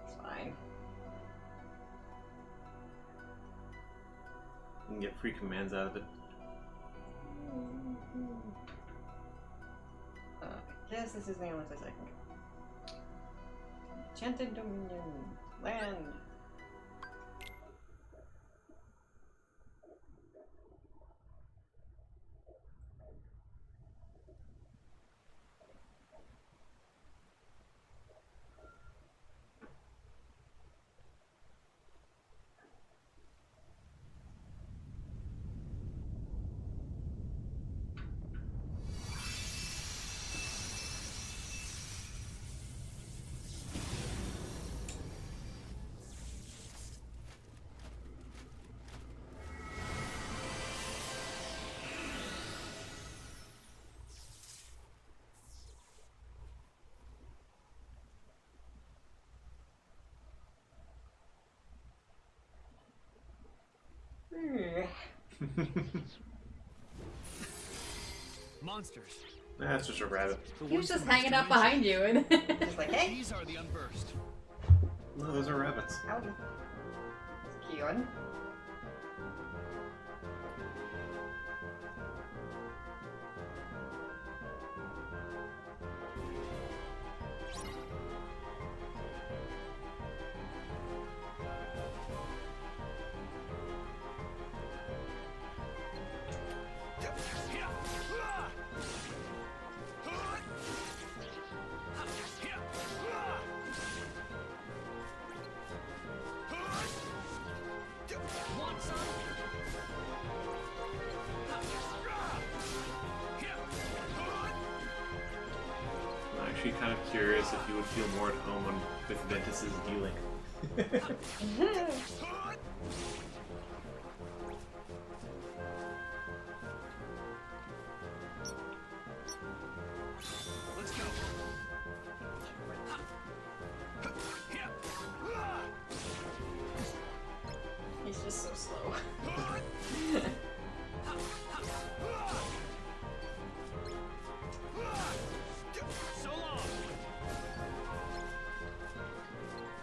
It's fine. You can get free commands out of it. guess this is the only place I can go. Enchanted Dominion. Land. Monsters. That's just a rabbit. He was just hanging out behind you and Just like, hey, These are the unversed. No, those are rabbits. howdy. Keon. I'm actually kind of curious if you would feel more at home with Ventus's healing. Let's go. He's just so slow. So long.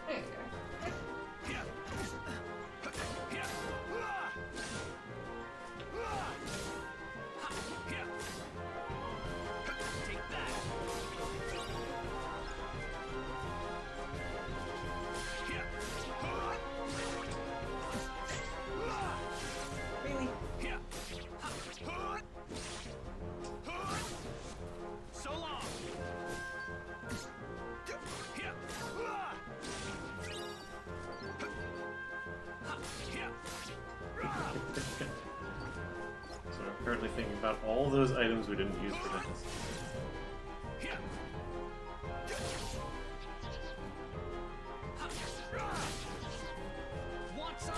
There you go. Take that. Really? So long. So I'm currently thinking about all those items we didn't use for Ventus. Want some?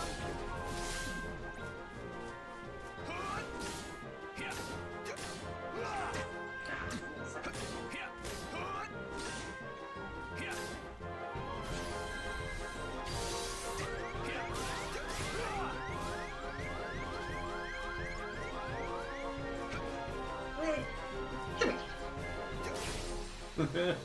Really? Come here.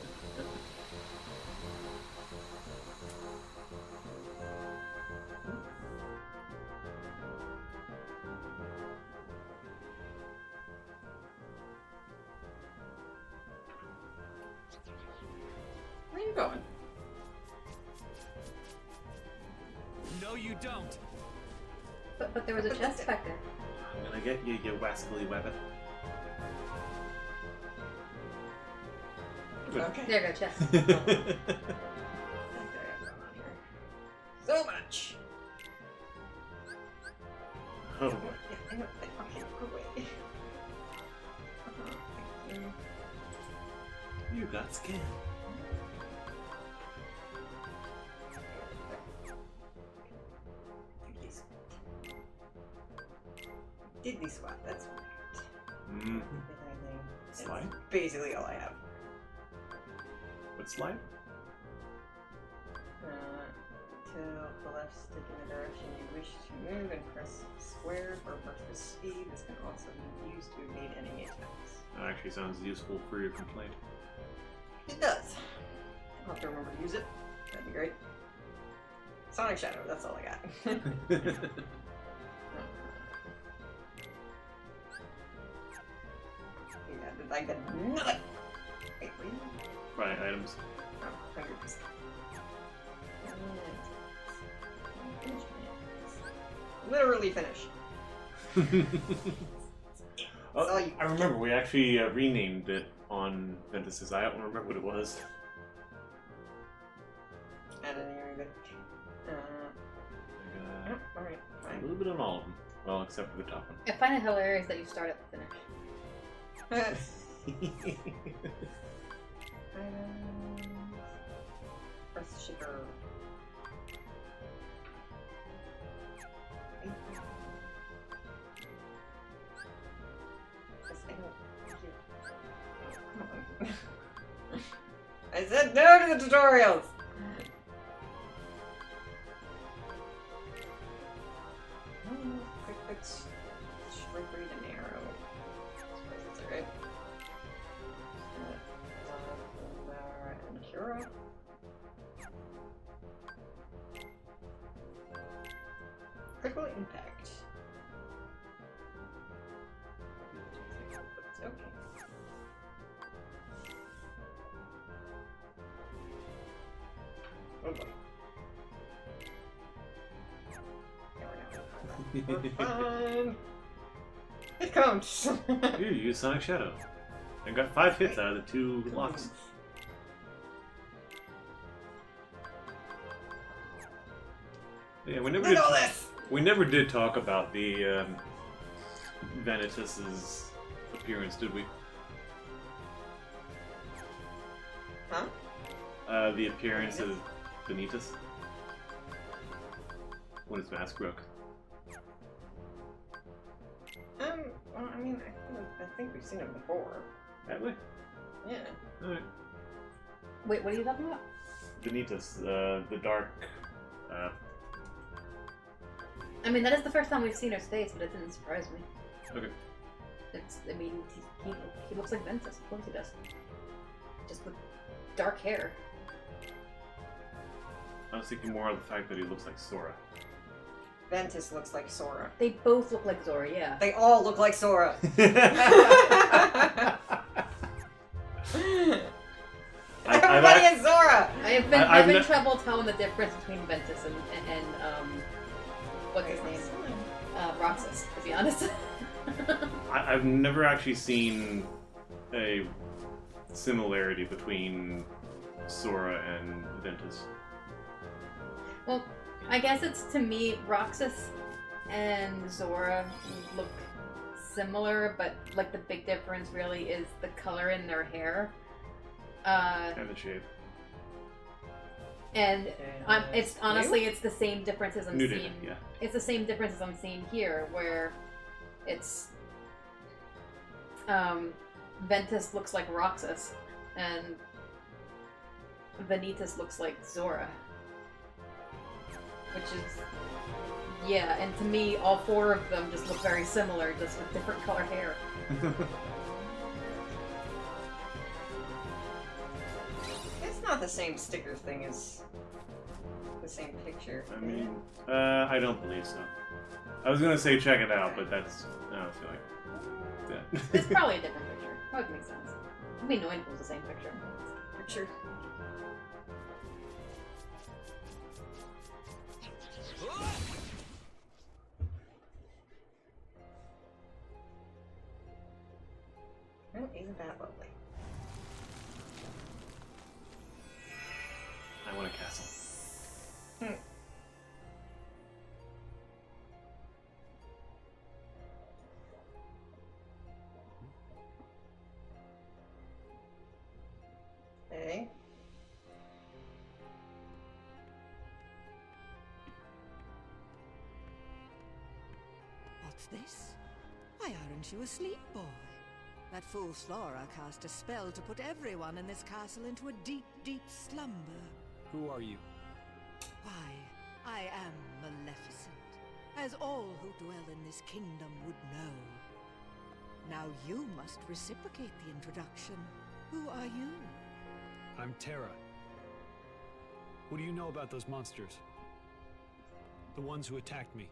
Where are you going? No, you don't. but there was a chest back there. I'm gonna get you, you wascally weapon. Okay. There you go, chest. So much. Oh boy. I know. Okay, go away. Thank you. You got skin. Diddly squat, that's right. Mm-hmm. That's Slide? basically all I have. What slide? To the left stick in the direction you wish to move and press square for breakfast speed. This can also be used to evade enemy attacks. That actually sounds useful for your complaint. It does. I'll have to remember to use it. That'd be great. Sonic Shadow, that's all I got. I got nothing. Wait, were you? Right, items. Oh, 100%. Literally finish. Oh, I remember we actually renamed it on Ventus's. I don't remember what it was. I didn't even good. Alright, A fine. little bit on all of them. Well, except for the top one. I find it hilarious that you start at the finish. Press sugar. I said no to the tutorials! Quick, straight read an arrow. I suppose that's alright. Lara and Kira. Critical impact. Okay. Oh boy. We're fine. It counts. You use Sonic Shadow. I got 5 hits out of the 2 locks. Yeah, we never did talk about the Ventus's appearance, did we? Huh? The appearance of Ventus when his mask broke. Well, I mean, I think we've seen him before. Have we? Yeah. Alright. Wait, what are you talking about? Ventus, the dark. I mean, that is the first time we've seen his face, but it didn't surprise me. Okay. I mean, he looks like Ventus. Of course he does. Just with dark hair. I was thinking more of the fact that he looks like Sora. Ventus looks like Sora. They both look like Zora, yeah. They all look like Sora. Everybody is Zora! I have been having trouble telling the difference between Ventus and what's his name? Roxas, to be honest. I've never actually seen a similarity between Sora and Ventus. Well, I guess it's, to me, Roxas and Zora look similar, but like the big difference really is the color in their hair. And the shape. And it's honestly, it's the same difference as I'm Nudity, seeing. yeah. It's the same difference as I'm seeing here, where it's Ventus looks like Roxas, and Ventus looks like Zora. Which is, yeah, and to me, all 4 of them just look very similar, just with different color hair. It's not the same sticker thing as the same picture. I mean, I don't believe so. I was gonna say check it out, but that's, I don't feel like that. It's probably a different picture. That would make sense. It'd be annoying if it was the same picture. Picture. Well, isn't that lovely? I want a castle. Hey. What's this? Why aren't you asleep, boy? That fool Slora cast a spell to put everyone in this castle into a deep, deep slumber. Who are you? Why, I am Maleficent, as all who dwell in this kingdom would know. Now you must reciprocate the introduction. Who are you? I'm Terra. What do you know about those monsters? The ones who attacked me.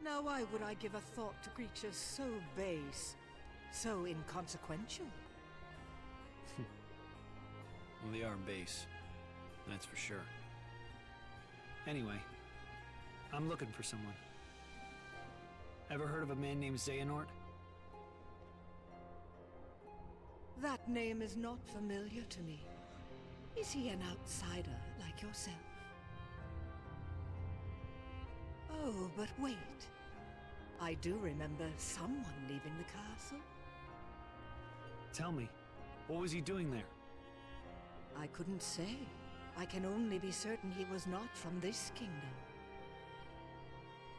Now why would I give a thought to creatures so base, so inconsequential? Well, they are base. That's for sure. Anyway, I'm looking for someone. Ever heard of a man named Xehanort? That name is not familiar to me. Is he an outsider like yourself? Oh, but wait. I do remember someone leaving the castle. Tell me, what was he doing there? I couldn't say. I can only be certain he was not from this kingdom.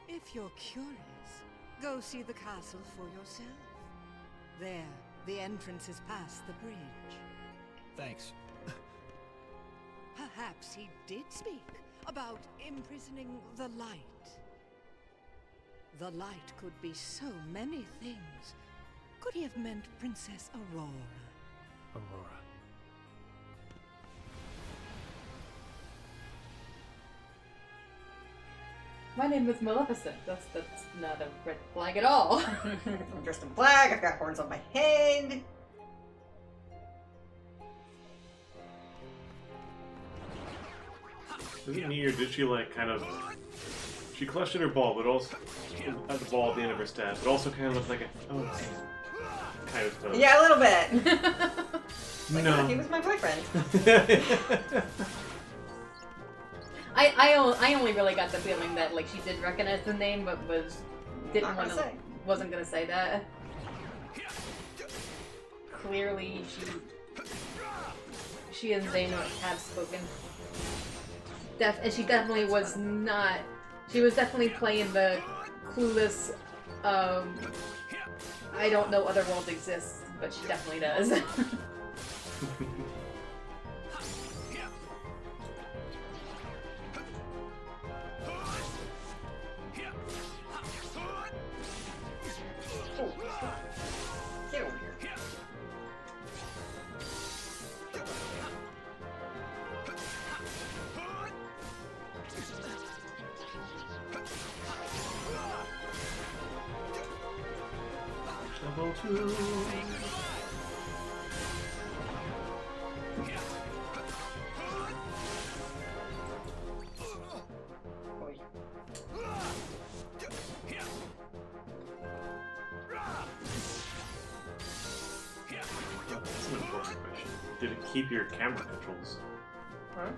If you're curious, go see the castle for yourself. There, the entrance is past the bridge. Thanks. Perhaps he did speak about imprisoning the light. The light could be so many things. Could he have meant Princess Aurora? Aurora. My name is Maleficent. That's not a red flag at all. I'm dressed in black, I've got horns on my head. Is it neat, or did she like kind of... She clutched at her ball, but also at the ball at the end of her stab, but also kind of looked like a... Oh, kind of pose. Yeah, a little bit. Like, No. he was my boyfriend. I only really got the feeling that like she did recognize the name, but wasn't gonna say that. Clearly, she and Xehanort have spoken. And she definitely was not. She was definitely playing the clueless. I don't know other worlds exist, but she definitely does. Get over here. Level 2. That's an important question. Did it keep your camera controls? Huh?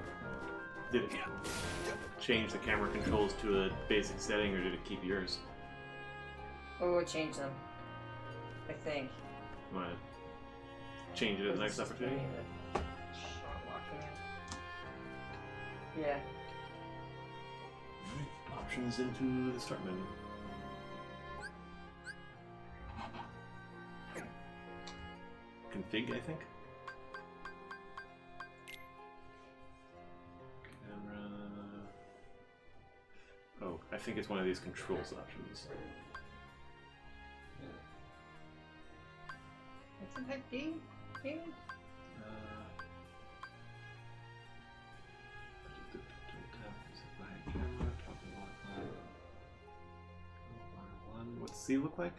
Did it change the camera controls to a basic setting, or did it keep yours? Oh, change them. I think. Want to change it at the next opportunity? Yeah. Options into the start menu. Config, I think. Camera. Oh, I think it's one of these controls options. What's in type D? Maybe? What's C look like?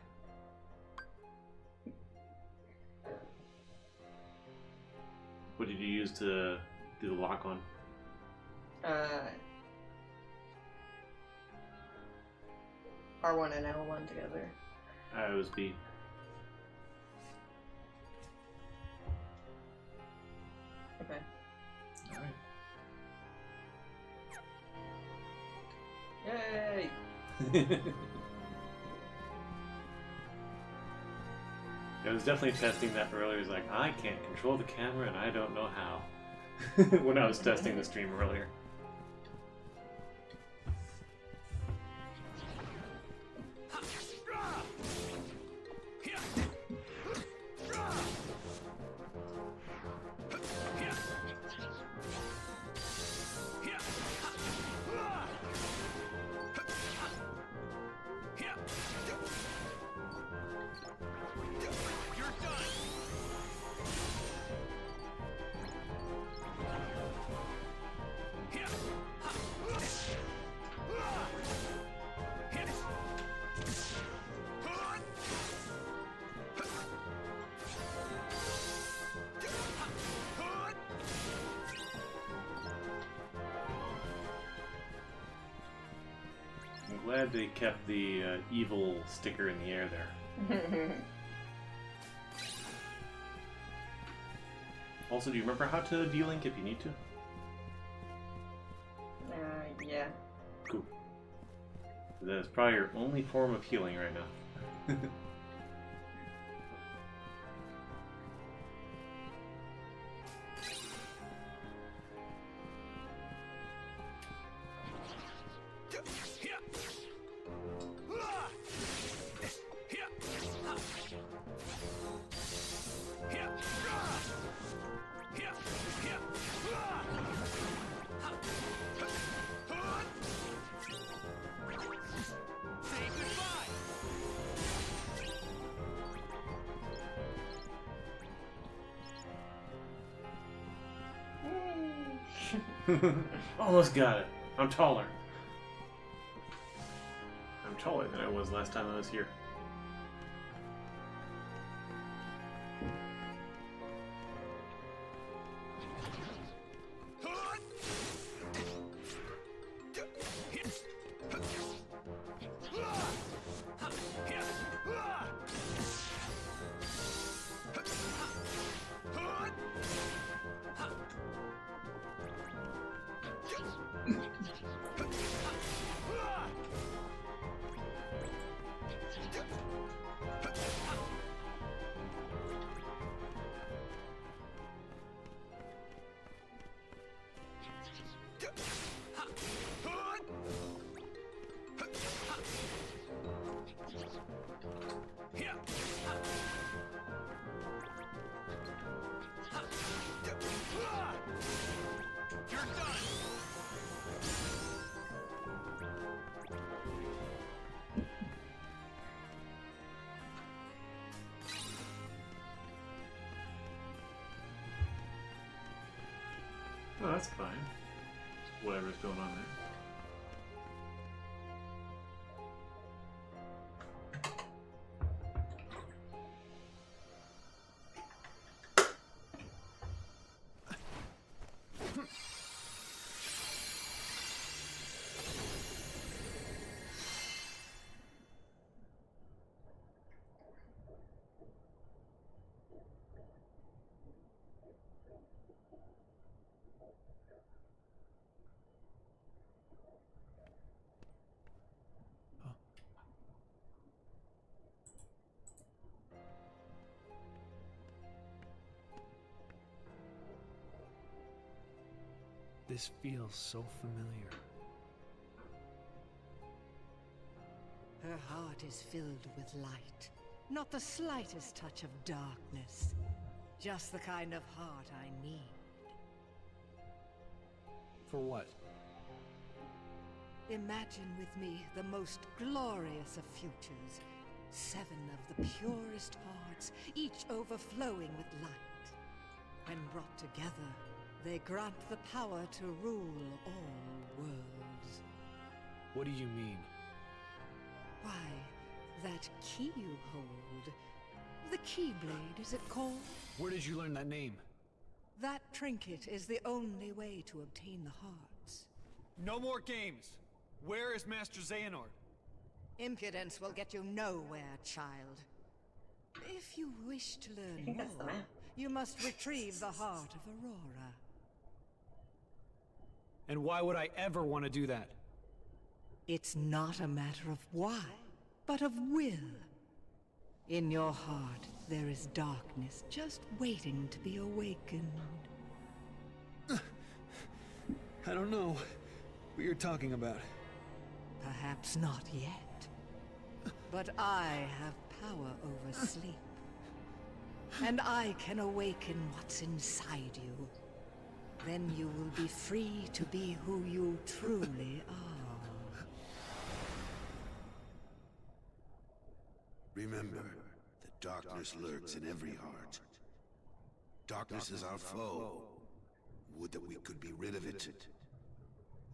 What did you use to do the lock on? R1 and L1 together. It was B. Okay. Alright. Yay! I was definitely testing that earlier. It's like, I can't control the camera and I don't know how. When I was testing the stream earlier. glad they kept the evil sticker in the air there. Also, do you remember how to de-link if you need to? Yeah. Cool. That is probably your only form of healing right now. Almost got it. I'm taller. I'm taller than I was last time I was here. Oh, that's fine. Whatever's going on there. This feels so familiar. Her heart is filled with light. Not the slightest touch of darkness. Just the kind of heart I need. For what? Imagine with me the most glorious of futures. 7 of the purest hearts, each overflowing with light. When brought together, they grant the power to rule all worlds. What do you mean? Why, that key you hold. The Keyblade, is it called? Where did you learn that name? That trinket is the only way to obtain the hearts. No more games! Where is Master Xehanort? Impudence will get you nowhere, child. If you wish to learn more, you must retrieve the heart of Aurora. And why would I ever want to do that? It's not a matter of why, but of will. In your heart, there is darkness just waiting to be awakened. I don't know what you're talking about. Perhaps not yet. But I have power over sleep. And I can awaken what's inside you. Then you will be free to be who you truly are. Remember, the darkness lurks in every heart. Darkness is our foe. Would that we could be rid of it.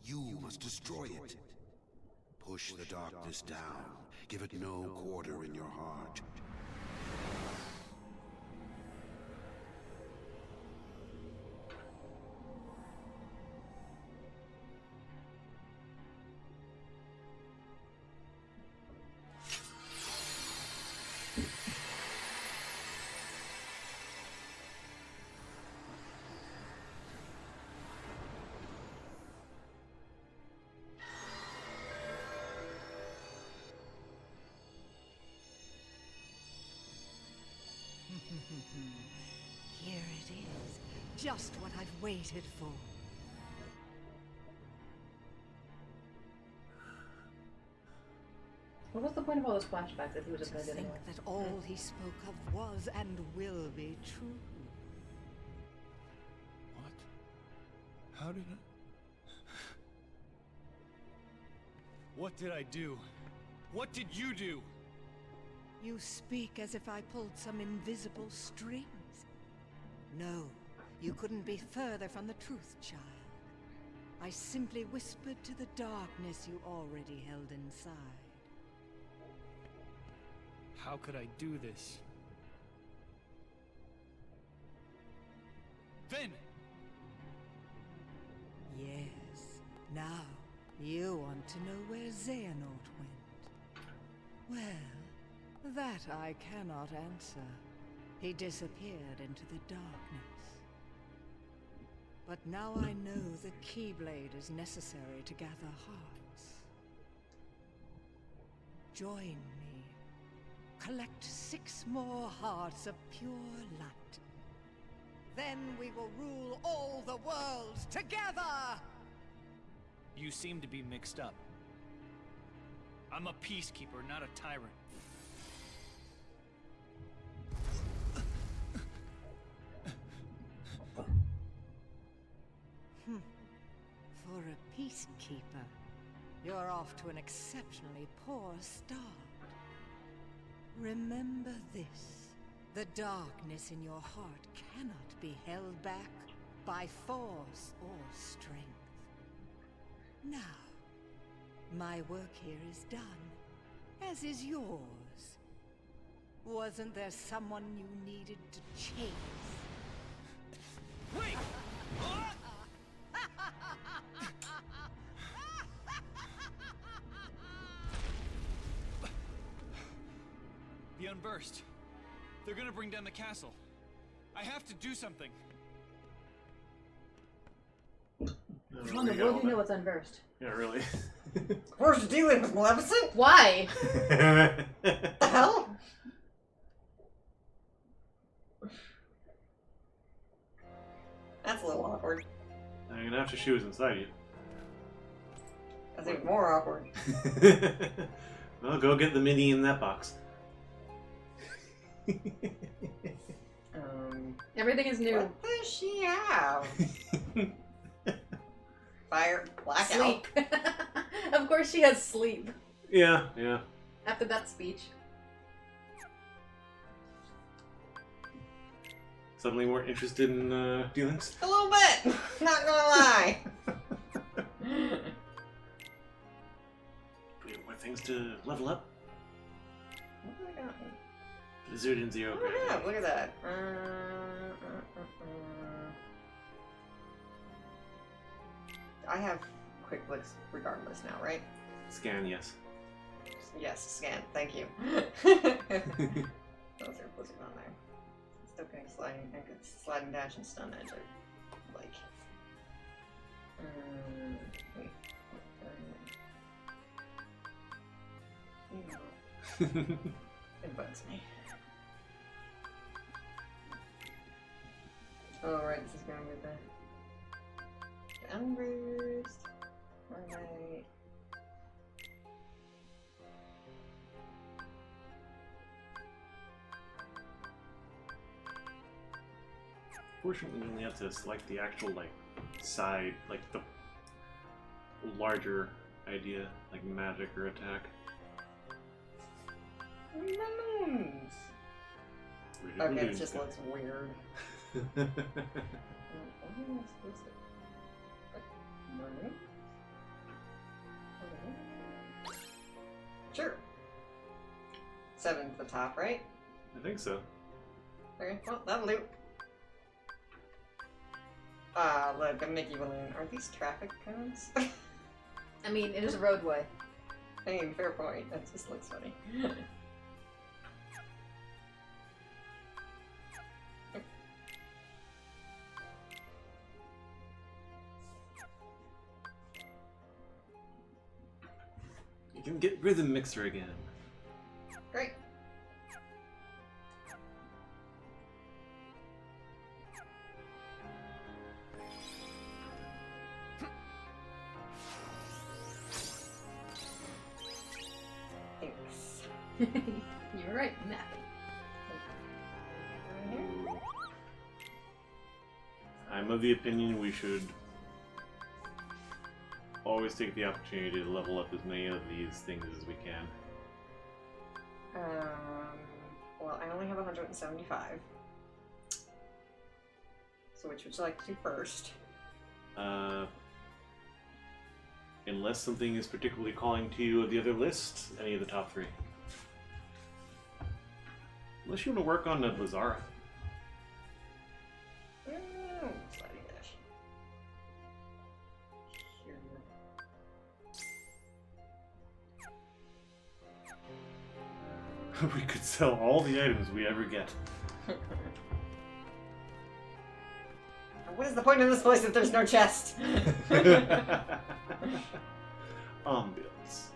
You must destroy it. Push the darkness down. Give it no quarter in your heart. Here it is. Just what I've waited for. What was the point of all those flashbacks if he was just going to do Think it? that all he spoke of was and will be true. What? How did I... What did I do? What did you do? You speak as if I pulled some invisible strings. No, you couldn't be further from the truth, child. I simply whispered to the darkness you already held inside. How could I do this? Ven! Yes. Now, you want to know where Xehanort went. Well, that I cannot answer. He disappeared into the darkness. But now I know the Keyblade is necessary to gather hearts. Join me. Collect 6 more hearts of pure light. Then we will rule all the worlds together! You seem to be mixed up. I'm a peacekeeper, not a tyrant. For a peacekeeper, you're off to an exceptionally poor start. Remember this. The darkness in your heart cannot be held back by force or strength. Now, my work here is done, as is yours. Wasn't there someone you needed to chase? Wait! The Unversed. They're gonna bring down the castle. I have to do something. What do you know what's unversed? Yeah, really. Where's dealing with Maleficent? Why? The hell? That's a little awkward. I'm gonna have to she was inside you. That's even more awkward. Well, go get the mini in that box. Everything is new. What does she have? Fire, blackout. Sleep. Of course she has sleep. Yeah, yeah. After that speech. Suddenly more interested in feelings? A little bit. Not gonna lie. We have more things to level up. What have I got? Blizzard and Zero Oh yeah, Gravity. look at that. I have quick looks regardless now, right? Scan, yes. Yes, scan. Thank you. Those are blizzard on there. Still getting sliding dash and stun edge. I like. Wait. It bugs me. Oh right, this is gonna be the Unversed. Alright. Fortunately, we only have to select the actual, like, side, like, the larger idea, like magic or attack. Balloons! Okay, it just looks weird. What am I supposed to... Balloons? Sure. 7's the top, right? I think so. Okay, well, that'll do. Look, a Mickey balloon. Are these traffic cones? I mean, it is a roadway. I mean, fair point. That just looks funny. You can get Rhythm Mixer again. Great. You were right, mapping. I'm of the opinion we should always take the opportunity to level up as many of these things as we can. Well, I only have 175. So which would you like to do first? Unless something is particularly calling to you of the other list, any of the top 3. Unless you want to work on the Lazara. Sliding dash. Here. We could sell all the items we ever get. What is the point of this place if there's no chest? Ambiance.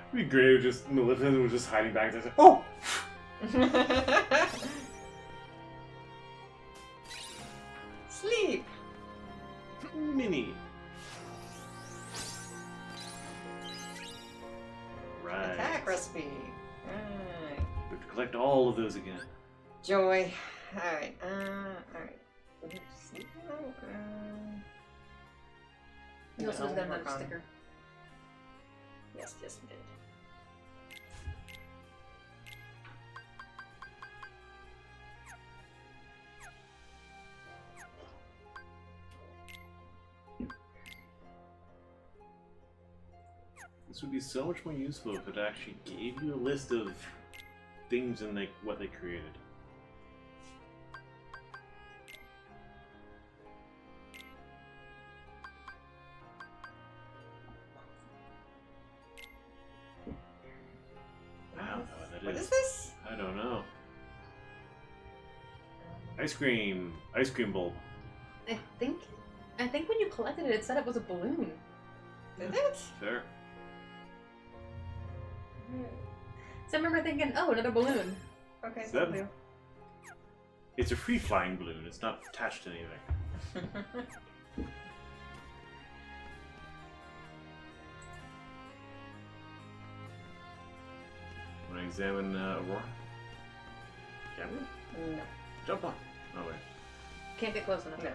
It'd be great if just Maleficent was just hiding back there. Like, oh! Sleep! Mini. Right. Attack recipe. Alright. We have to collect all of those again. Joy. Alright. Alright. Sleep now? You also got another work on- sticker. Yes, we did. This would be so much more useful if it actually gave you a list of things and like what they created. I don't know what that What is. is this? I don't know. Ice cream bulb. I think when you collected it, it said it was a balloon. Did it? Fair. So I remember thinking, oh, another balloon. Okay, Seven. blue. It's a free flying balloon. It's not attached to anything. Want to examine Aurora? Can we? No. Jump on. Oh wait. Can't get close enough. No.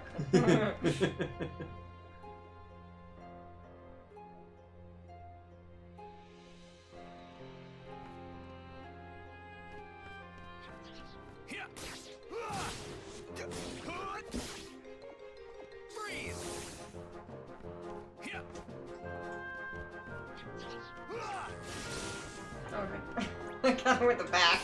Okay. I got him with the back.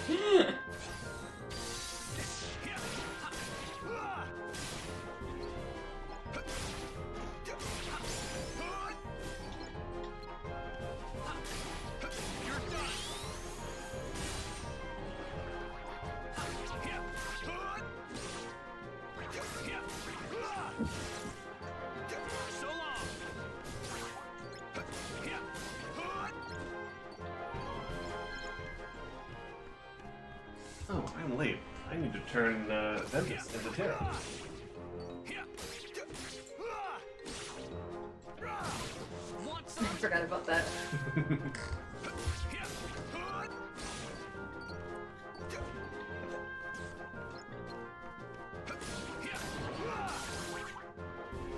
Oh, I'm late. I need to turn Ventus into Terra. I forgot about that.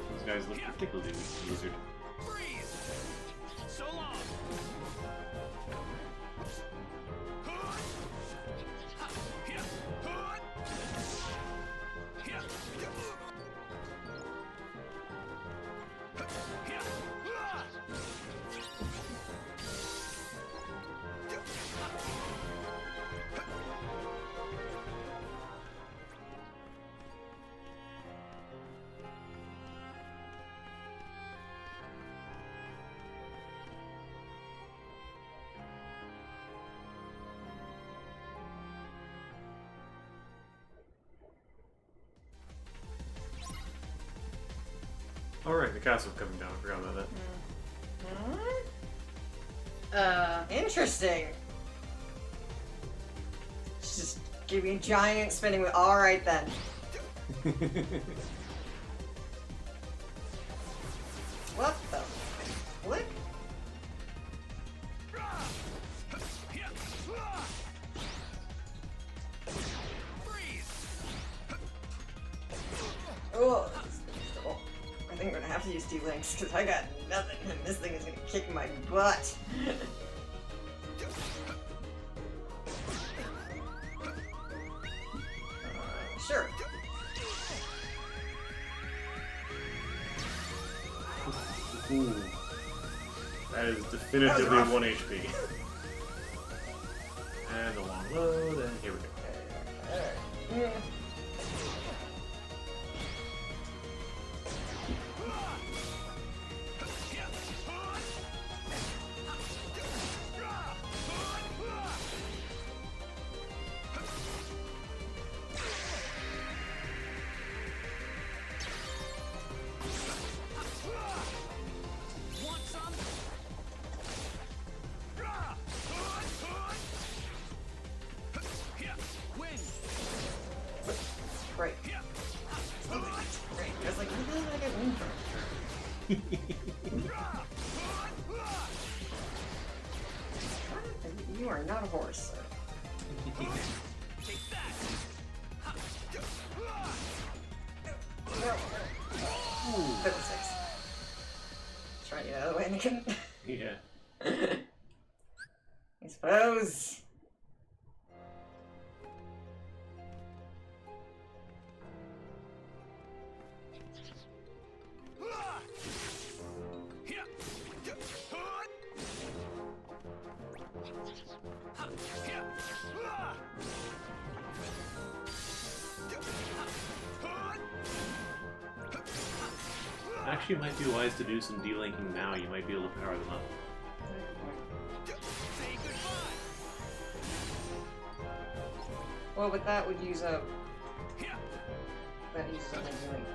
Those guys look particularly lizard. So long. Alright, the castle's coming down. I forgot about that. Interesting. Just give me a giant spinning wheel. Alright then. What the flick? to use D-Links because I got nothing and this thing is gonna kick my butt. Sure. Ooh. That is definitively 1 HP. And a long load, and here we go. Right. Right. I was like, where the hell did I get wind from? You are not a horse, sir. Ooh. 56. Trying to get out of the way and I couldn't. Yeah. I suppose. Actually, it might be wise to do some delinking now. You might be able to power them up. Well, but that would use up. That uses up my D-Link.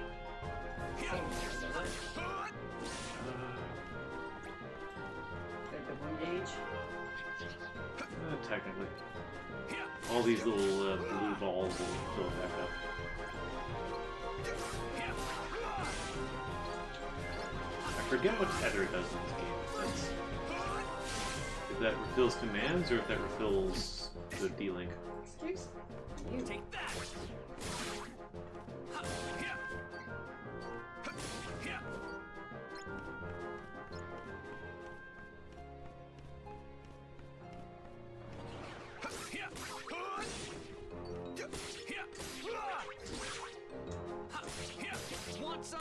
Like the blue gauge? Technically. All these little blue balls will fill it back up. I forget what Tether does in this game. If that refills commands or if that refills the D-Link. Excuse you. Take that! Want some?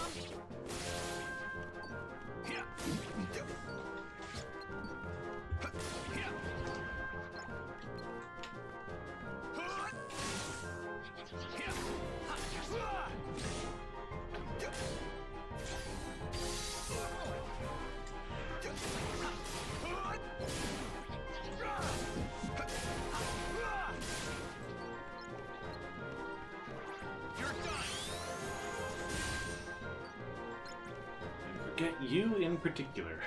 Forget you in particular.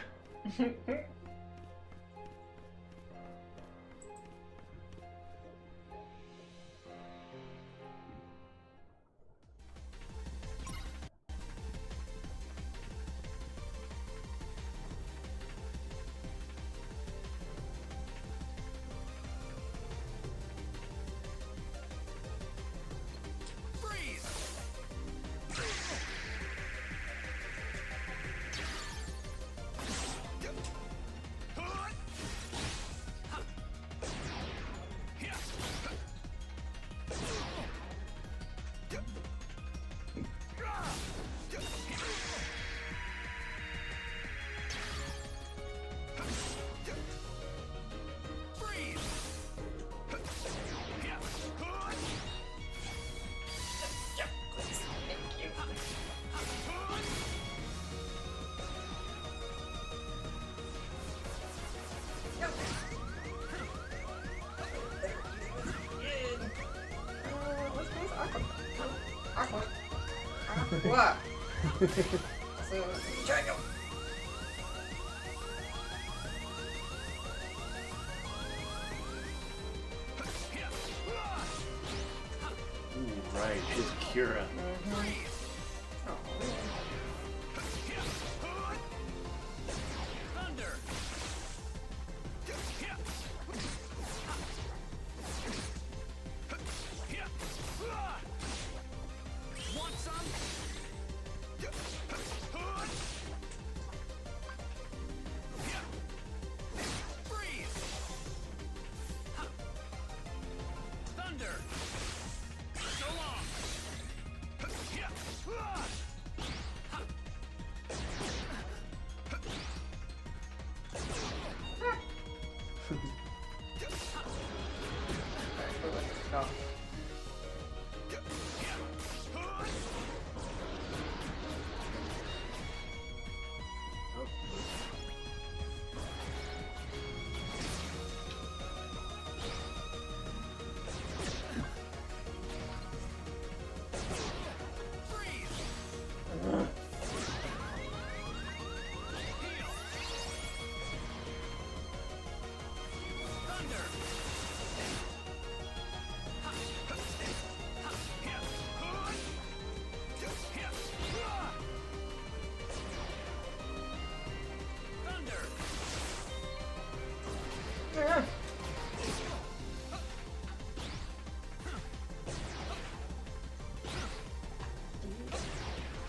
What? So, try to go. Ooh, right, it's Kira. Thunder! So long!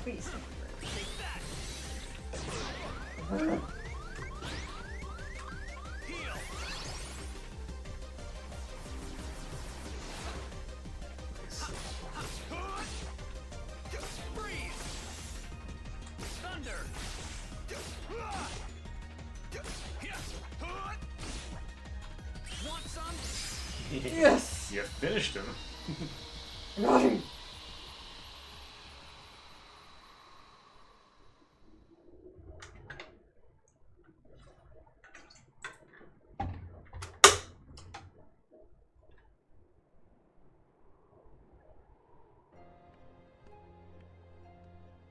Please. Yes! You finished him. Nothing.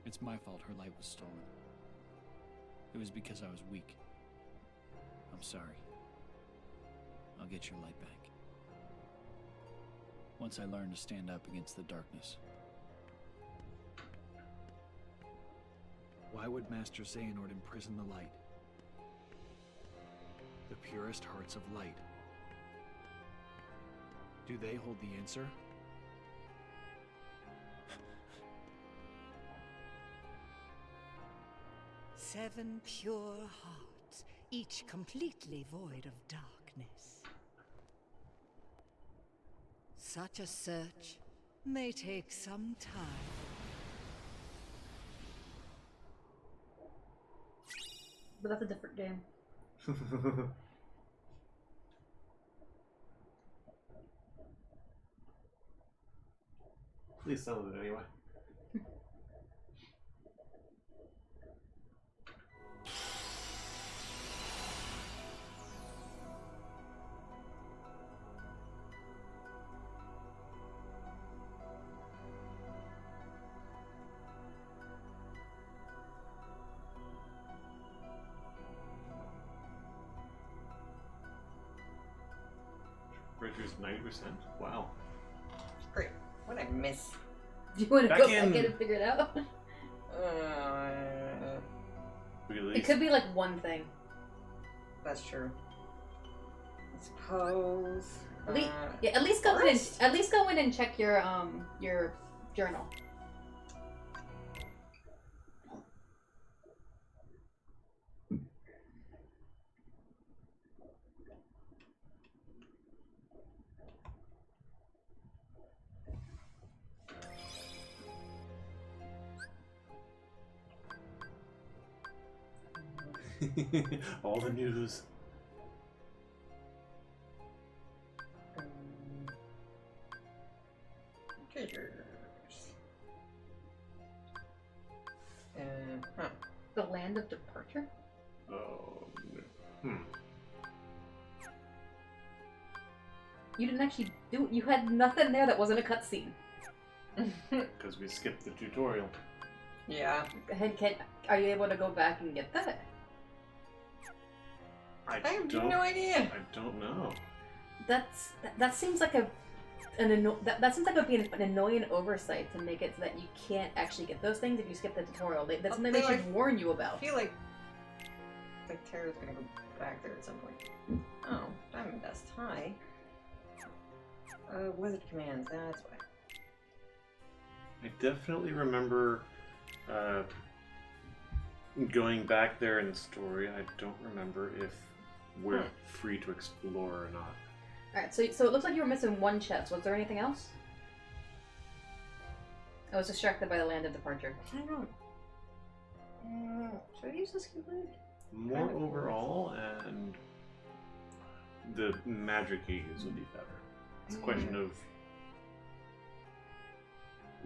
It's my fault her light was stolen. It was because I was weak. I'm sorry. I'll get your light back. Once I learn to stand up against the darkness. Why would Master Xehanort imprison the light? The purest hearts of light. Do they hold the answer? Seven pure hearts, each completely void of darkness. Such a search may take some time. But that's a different game. At least some of it, anyway. Richard's 90%? Wow. Great. What did I miss? Do you want to Back go in. back in and figure it out? Really? It could be like one thing. That's true. I suppose. At least go in and check your journal. All the news. Triggers. The land of departure? Oh, no. You didn't actually do. You had nothing there that wasn't a cutscene. Because we skipped the tutorial. Yeah. Are you able to go back and get that? I have no idea. I don't know. That seems like that seems like it would be an annoying oversight to make it so that you can't actually get those things if you skip the tutorial. That's something they should warn you about. I feel like Terra's gonna go back there at some point. Oh, Diamond Dust. Hi. Wizard commands. That's why. I definitely remember going back there in the story. I don't remember if we're free to explore or not. Alright, so it looks like you were missing one chest. Was there anything else? I was distracted by the land of departure. I don't. Should I use this keyblade? More overall, and the magic you use would be better. It's a question of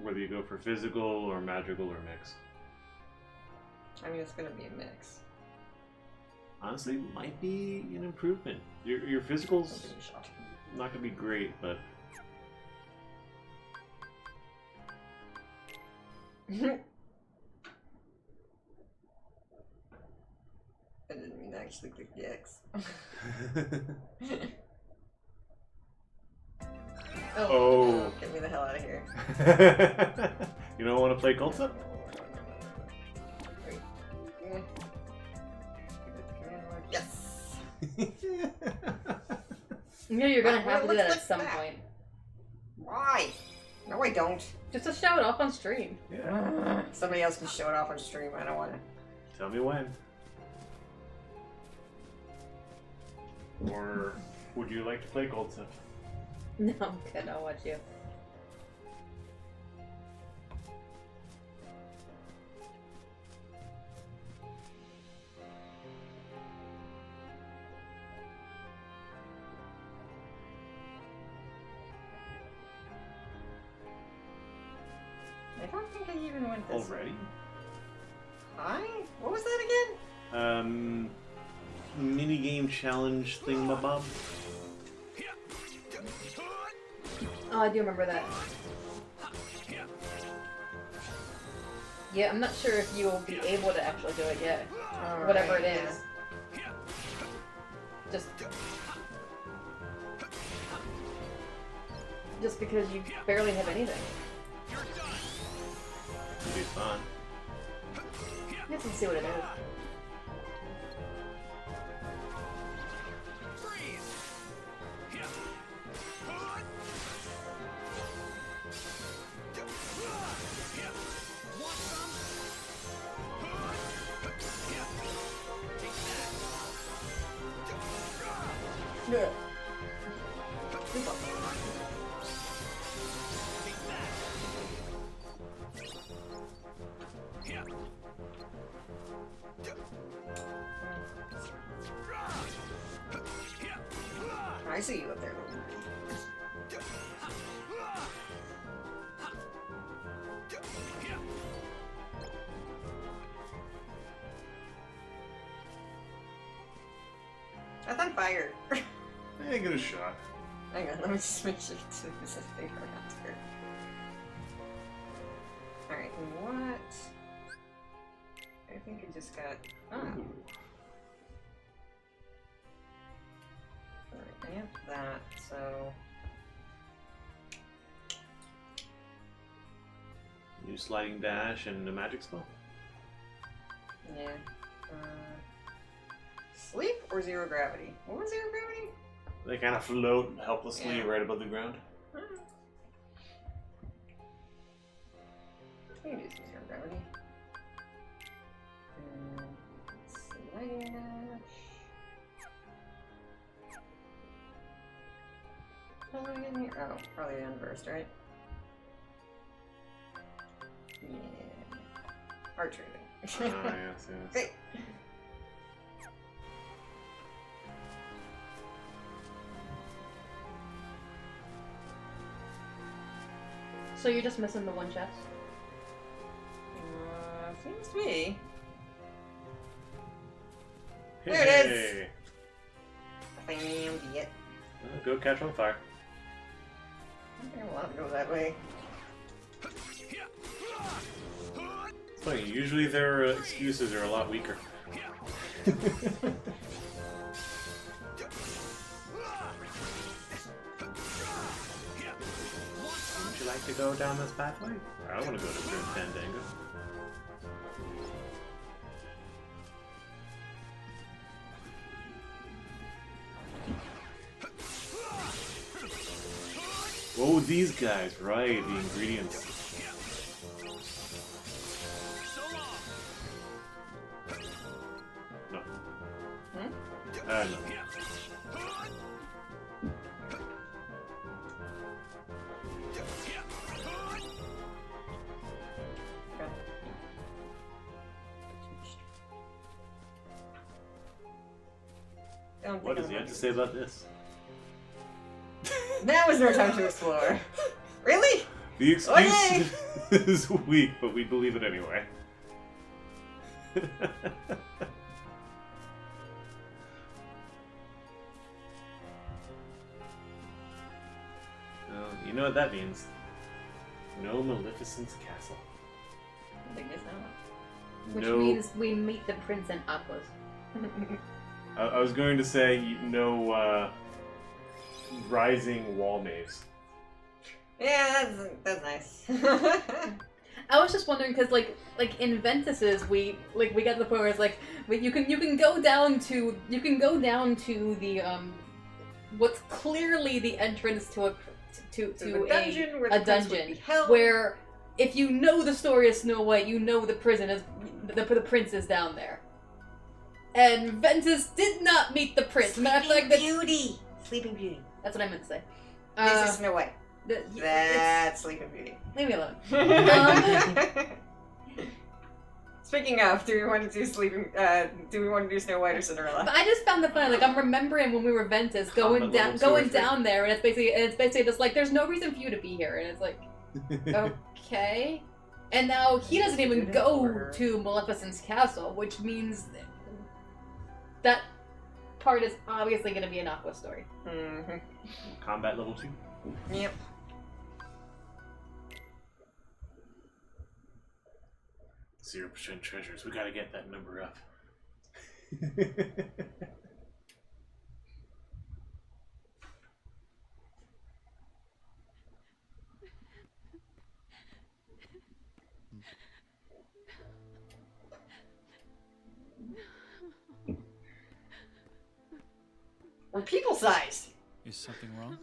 whether you go for physical or magical or mix. I mean, it's gonna be a mix. Honestly, might be an improvement. Your physical's not gonna be great, but I didn't mean to actually click the X. Oh, get me the hell out of here. You don't want to play Culta? Yes! You know you're gonna have to do that at let's some back. point. Why? No, I don't. Just to show it off on stream. Yeah. Somebody else can show it off on stream. I don't want to. Tell me when. Or would you like to play Culta? No, I'm good. I'll watch you. I don't think I even went this Already? Hi? What was that again? Minigame challenge thingamabob. Oh, I do remember that. Yeah, I'm not sure if you'll be able to actually do it yet. Whatever it is. Just because you barely have anything. It'll be fun. Let's see what it is. Yeah. I see you up there. That's on fire. Hey, give it a shot. Hang on, let me just make sure to this thing around here. Alright, what? I think I just got. Oh. Alright, I have that, so. New sliding dash and a magic spell. Yeah. Sleep or zero gravity? What was zero gravity? They kind of float helplessly Yeah. right above the ground. I can do some zero gravity. Sliding dash. How do I get in here? Oh, probably the unversed, right? Yeah. Archery. Yes, yes. Great. So you're just missing the one chest? Seems to be. Hey. There it is. Found it. Go catch on fire. I don't think I want to go that way. It's funny, usually their excuses are a lot weaker. Would you like to go down this pathway? I want to go to Grim Fandango. Oh, these guys, right, the ingredients. No. No. Don't What think does of he the have to say about this? Now is no time to explore. Really? The excuse Okay. is weak, but we believe it anyway. Well, you know what that means. No Maleficent's castle. I guess not. Which No- means we meet the prince and Aquas. I was going to say no rising wall maze. Yeah, that's nice. I was just wondering because like in Ventus's we got to the point where it's like you can go down to the what's clearly the entrance to a dungeon where the a prince would dungeon be held. where if you know the story of Snow White, you know the prison is the prince is down there. And Ventus did not meet the prince. Sleeping Beauty. Sleeping Beauty. That's what I meant to say. This is Snow White. That's That's Sleeping Beauty. Leave me alone. Speaking of, do we want to do Snow White or Cinderella? But I just found the funny. Like I'm remembering when we were Ventus going down there, and it's basically just like there's no reason for you to be here, and it's like okay. And now he doesn't even go to Maleficent's castle, which means that part is obviously going to be an Aqua story. Mm-hmm. Combat level 2. Yep. %, treasures. We gotta get that number up. We're people-sized. Is something wrong?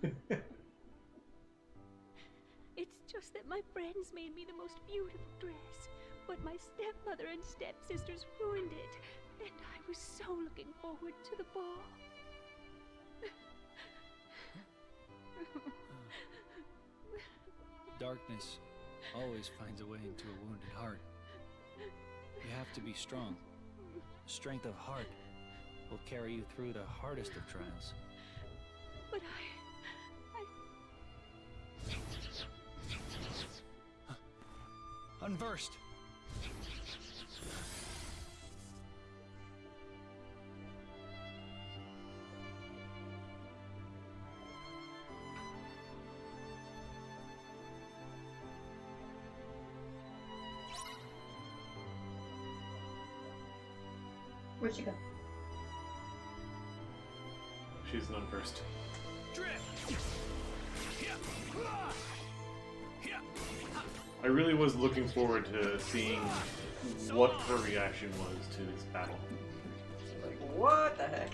It's just that my friends made me the most beautiful dress, but my stepmother and stepsisters ruined it, and I was so looking forward to the ball. Darkness always finds a way into a wounded heart. You have to be strong. The strength of heart will carry you through the hardest of trials. But Unversed! Where'd she go? She's none first. I really was looking forward to seeing what her reaction was to this battle. Like, what the heck?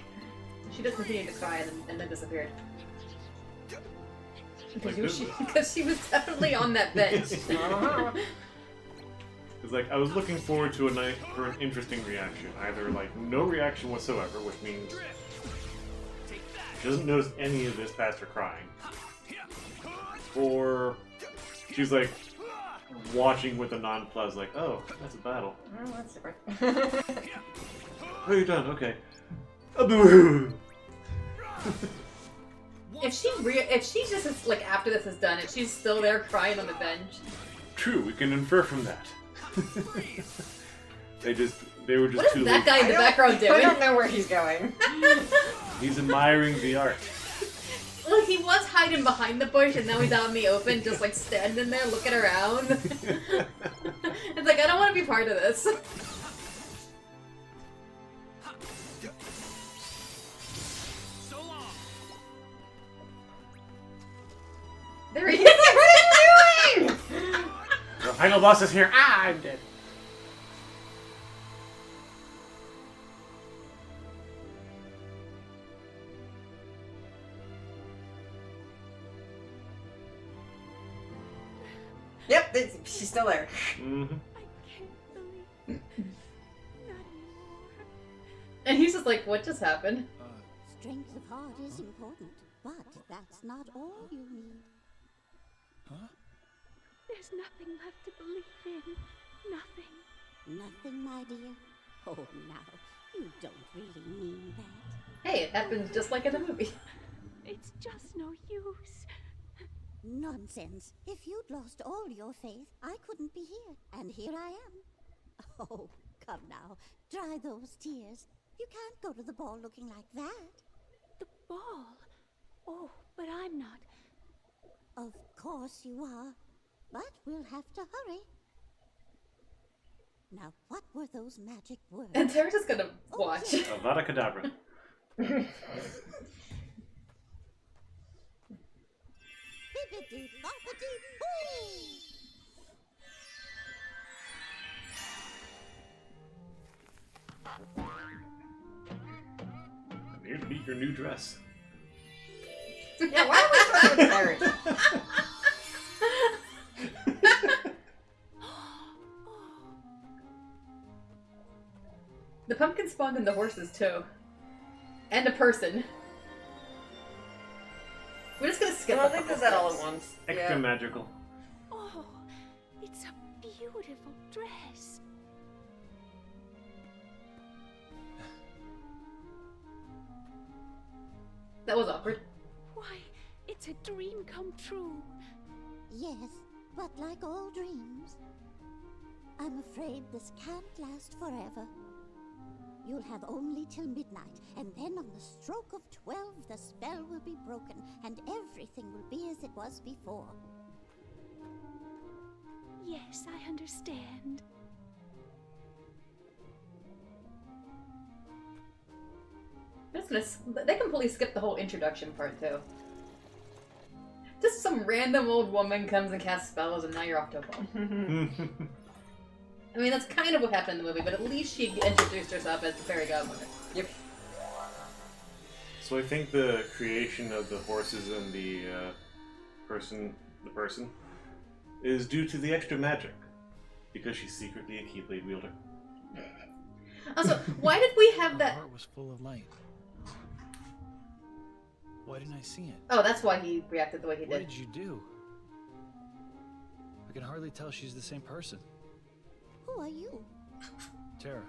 She just continued to cry and then disappeared. Like Because she was definitely on that bench. It's like I was looking forward to for an interesting reaction. Either like no reaction whatsoever, which means she doesn't notice any of this past her crying, or she's like watching with a nonplus, like, oh, that's a battle. Oh, that's different. Oh, you're done. Okay. If she just is, like after this is done, if she's still there crying on the bench. True, we can infer from that. they were just What is too that lazy. guy in the background doing? I don't know where he's going. He's admiring the art. Look, he was hiding behind the bush, and now he's out in the open, just like standing there looking around. It's like I don't want to be part of this. There he is. What are you doing? The final boss is here. Ah, I'm dead. Yep, she's still there. Mm-hmm. And he's just like, what just happened? Strength of heart is important, but that's not all you need. Huh? there's nothing left to believe in. Nothing. Nothing, my dear. Oh, now, You don't really mean that. Hey, it happens just like in the movie. It's just no use. Nonsense. If you'd lost all your faith, I couldn't be here. And here I am. Oh, come now. Dry those tears. You can't go to the ball looking like that. The ball? Oh, but I'm not. Of course you are. But we'll have to hurry. Now, what were those magic words? And Terra's just gonna watch. Avada Kedavra. Bibbidi bobbidi boo! I'm here to meet your new dress. Yeah, why are we starting with Terra? The pumpkin spawned into horses too. And a person. We're just gonna skip. No, they did that all at once. Extra magical. Oh, it's a beautiful dress. That was awkward. Why, it's a dream come true. Yes, but like all dreams, I'm afraid this can't last forever. You'll have only till midnight, and then on the stroke of 12, the spell will be broken, and everything will be as it was before. Yes, I understand. They completely skipped the whole introduction part too. Just some random old woman comes and casts spells, and now you're off to a ball. I mean, that's kind of what happened in the movie, but at least she introduced herself as the fairy godmother. Yep. So I think the creation of the horses and the person is due to the extra magic, because she's secretly a Keyblade wielder. Also, why did we have Her that? heart was full of light. Why didn't I see it? Oh, that's why he reacted the way he What did. did you do? I can hardly tell she's the same person. Who are you? Terra.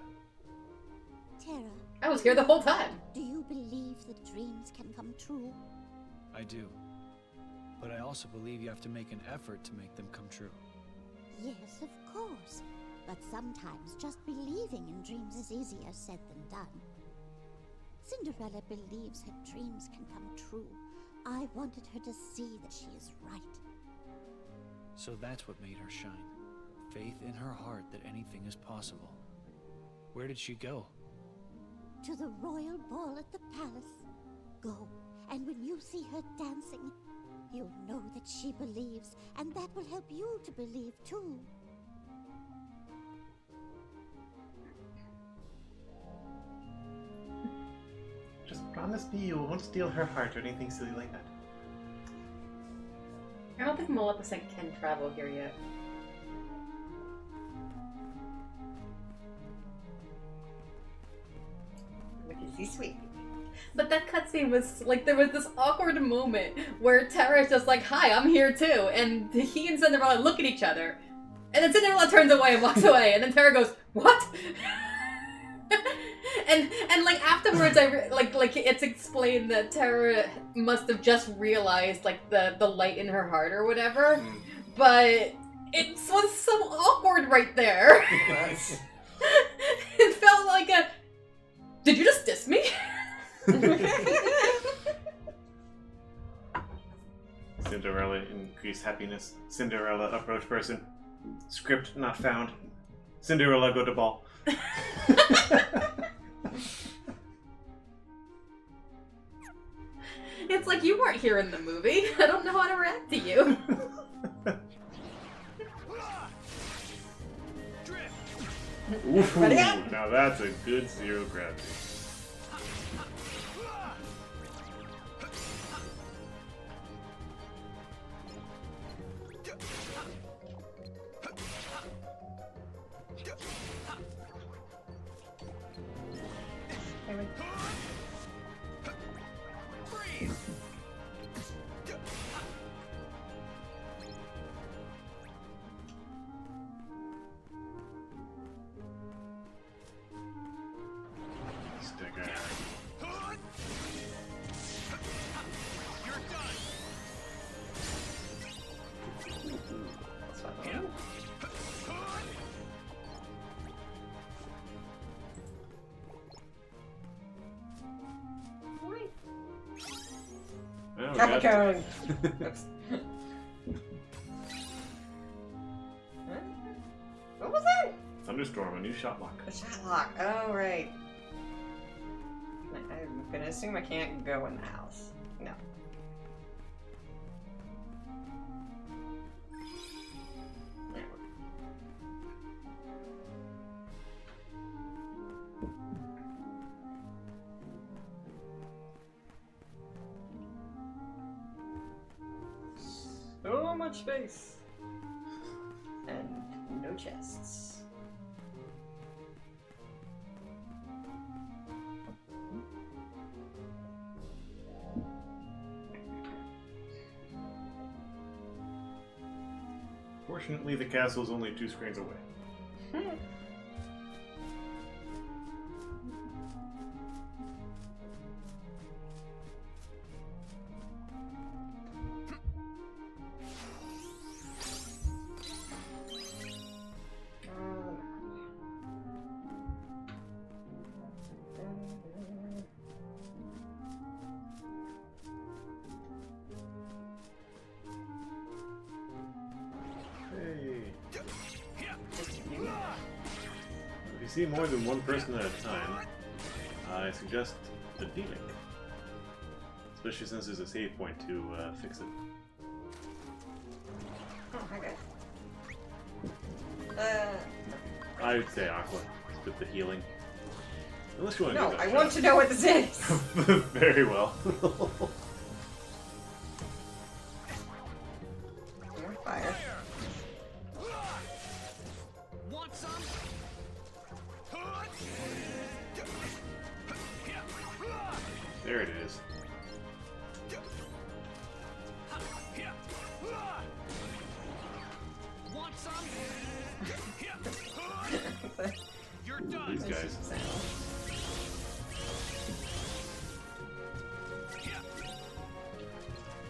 Terra. I was here the whole time. Do you believe that dreams can come true? I do. But I also believe you have to make an effort to make them come true. Yes, of course. But sometimes just believing in dreams is easier said than done. Cinderella believes her dreams can come true. I wanted her to see that she is right. So that's what made her shine. Faith in her heart that anything is possible. Where did she go? To the royal ball at the palace. Go, and when you see her dancing, you'll know that she believes, and that will help you to believe too. Just promise me you won't steal her heart or anything silly like that. I don't think Maleficent can travel here yet. Which is he sweet. But that cutscene was like, there was this awkward moment where Terra's just like, "Hi, I'm here too," and he and Cinderella look at each other, and then Cinderella turns away and walks away, and then Terra goes, "What?" and like afterwards, like it's explained that Terra must have just realized like the light in her heart or whatever, but it was so awkward right there. It felt like a, did you just diss me? Cinderella increase happiness. Cinderella approach person. Script not found. Cinderella go to ball. It's like you weren't here in the movie. I don't know how to react to you. Ooh, now that's a good zero gravity. Traffic cone! Oops. What was that? Thunderstorm, a new shot lock. The shot lock. Oh, right. I'm gonna assume I can't go in the house. No. So much space. And no chests. Fortunately, the castle is only 2 screens away. If you see more than one person at a time, I suggest the D-Link. Especially since there's a save point to fix it. Oh, hi guys. I would say Aqua with the healing. Unless you want to No, do that. I want to know what this is! Very well. More fire. Want some? There it is. Want some? You're done. These guys.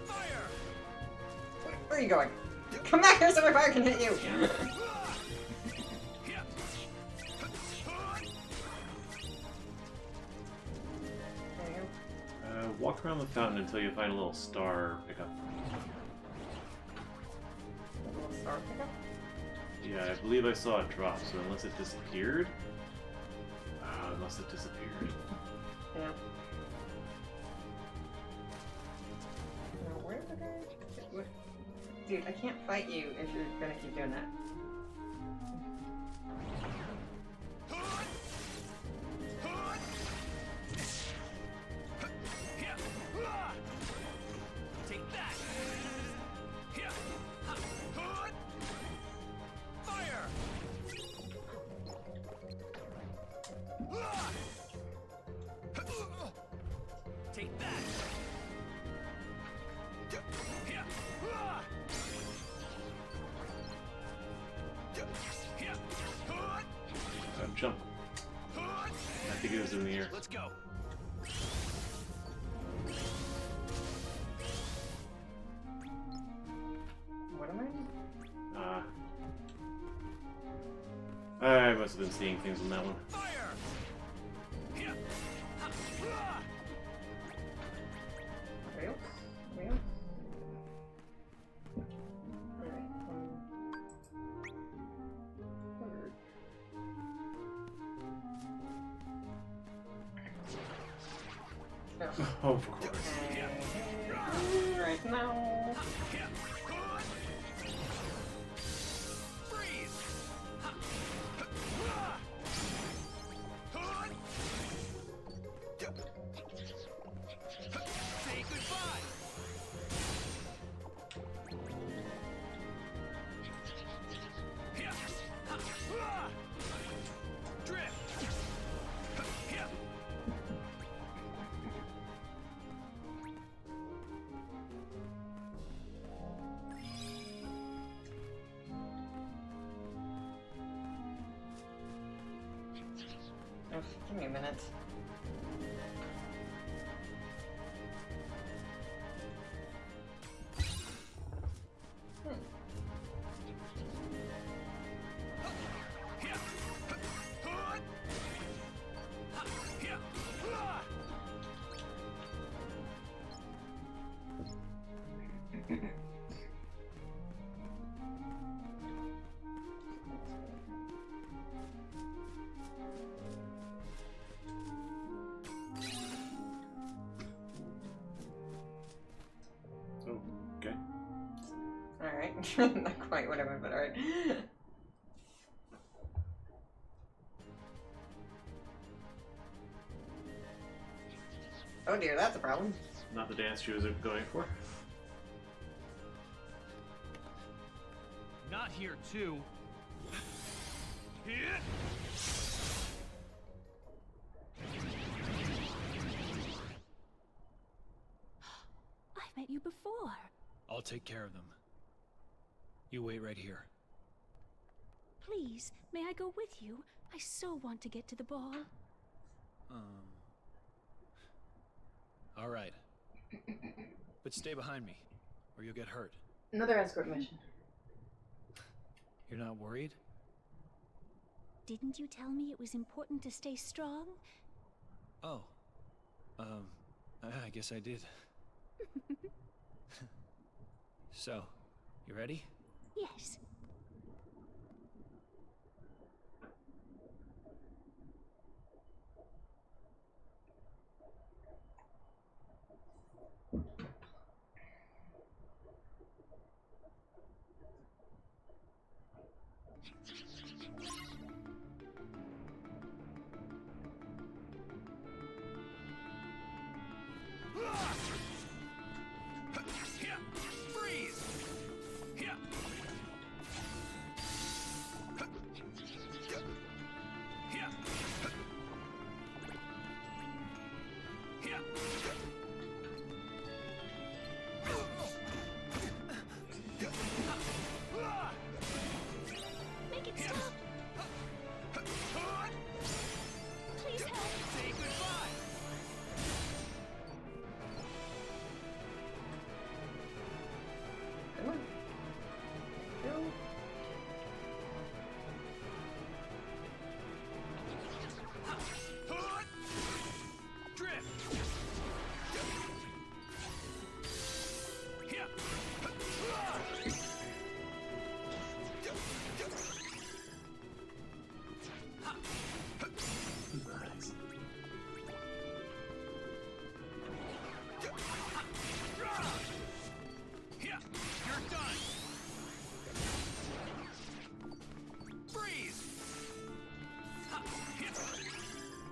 Fire! Where are you going? Come back here so my fire can hit you! Walk around the fountain until you find a little star pickup. A little star pickup? Yeah, I believe I saw it drop, so unless it disappeared... it must have disappeared. Yeah. Now, where did I... Dude, I can't fight you if you're gonna keep doing that. Take that! Fire! Take that! Jump. I think it was in the air. Let's go. What am I? I must have been seeing things on that one. Real? Real? Of course. Right now. Say goodbye. Drift. Oh, give me a minute. Not quite what I meant, but alright. Oh dear, that's a problem. Not the dance she was going for. Not here, too. I've met you before. I'll take care of them. You wait right here. Please, may I go with you? I so want to get to the ball. All right. But stay behind me, or you'll get hurt. Another escort mission. You're not worried? Didn't you tell me it was important to stay strong? Oh. I guess I did. So, you ready? Yes. Make it stop! Please help! Say goodbye! Come on. Go.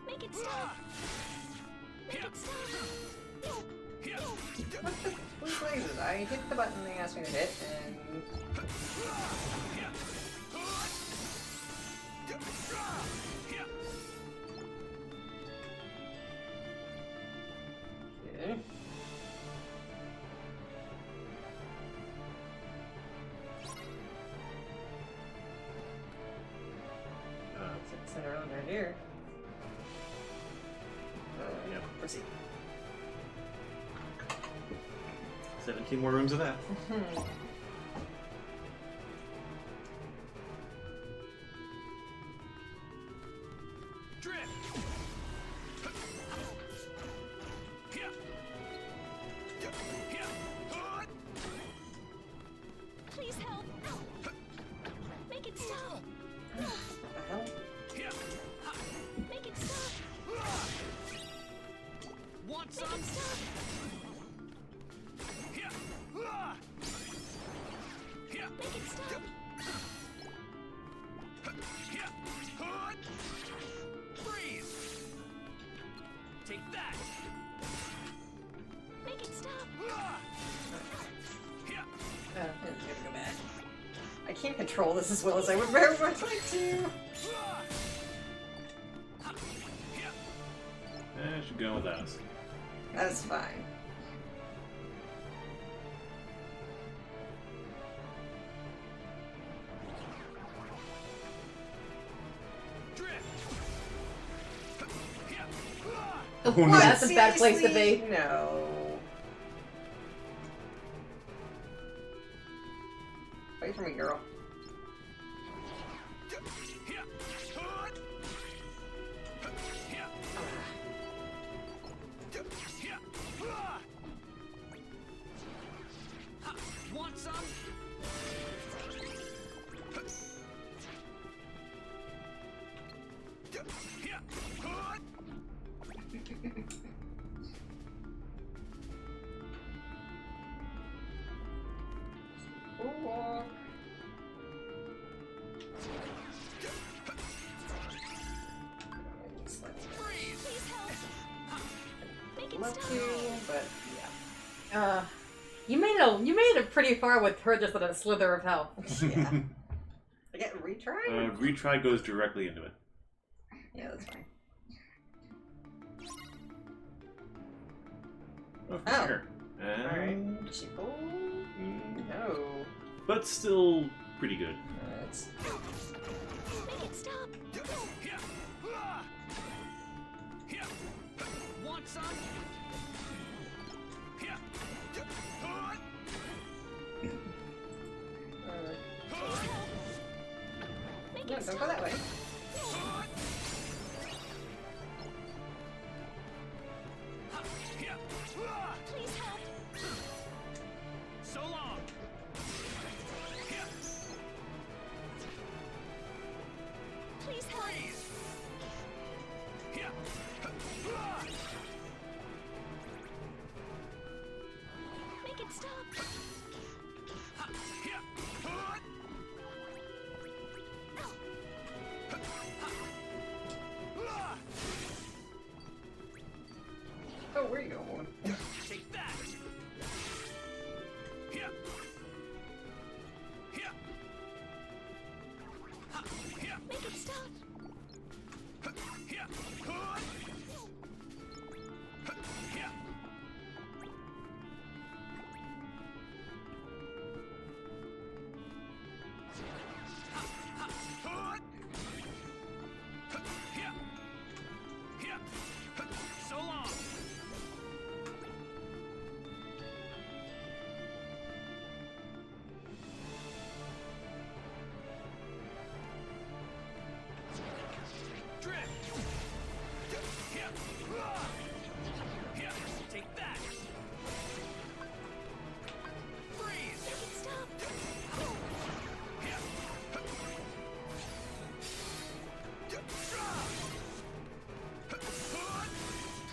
Make it stop! Make it stop! What the blue blazes? I hit the button they asked me to hit, and... Okay. Send her over here. Yep. Proceed. 17 more rooms of that. Please help! Make it stop! What the hell? Make it stop! Want Make it stop! Make it stop! Freeze! Take that! Make it stop! It's gonna go bad. I can't control this as well as I would very much like to. I should go with us. That's fine. Oh, no. That's a bad place to be. No. Wait for me, girl. Want some? want to, but yeah. You made it pretty far with her just on a slither of health. Yeah. I get retry? Retry goes directly into it. Yeah, that's fine. Oh, sure. Alright. And... No. But still pretty good. Make it stop! Want some? No, don't go that way. Please help! So long! Please help! Make it stop! Oh, where are you going? Take that! Make it stop! So long! Drift! Take that! Freeze! Make it stop!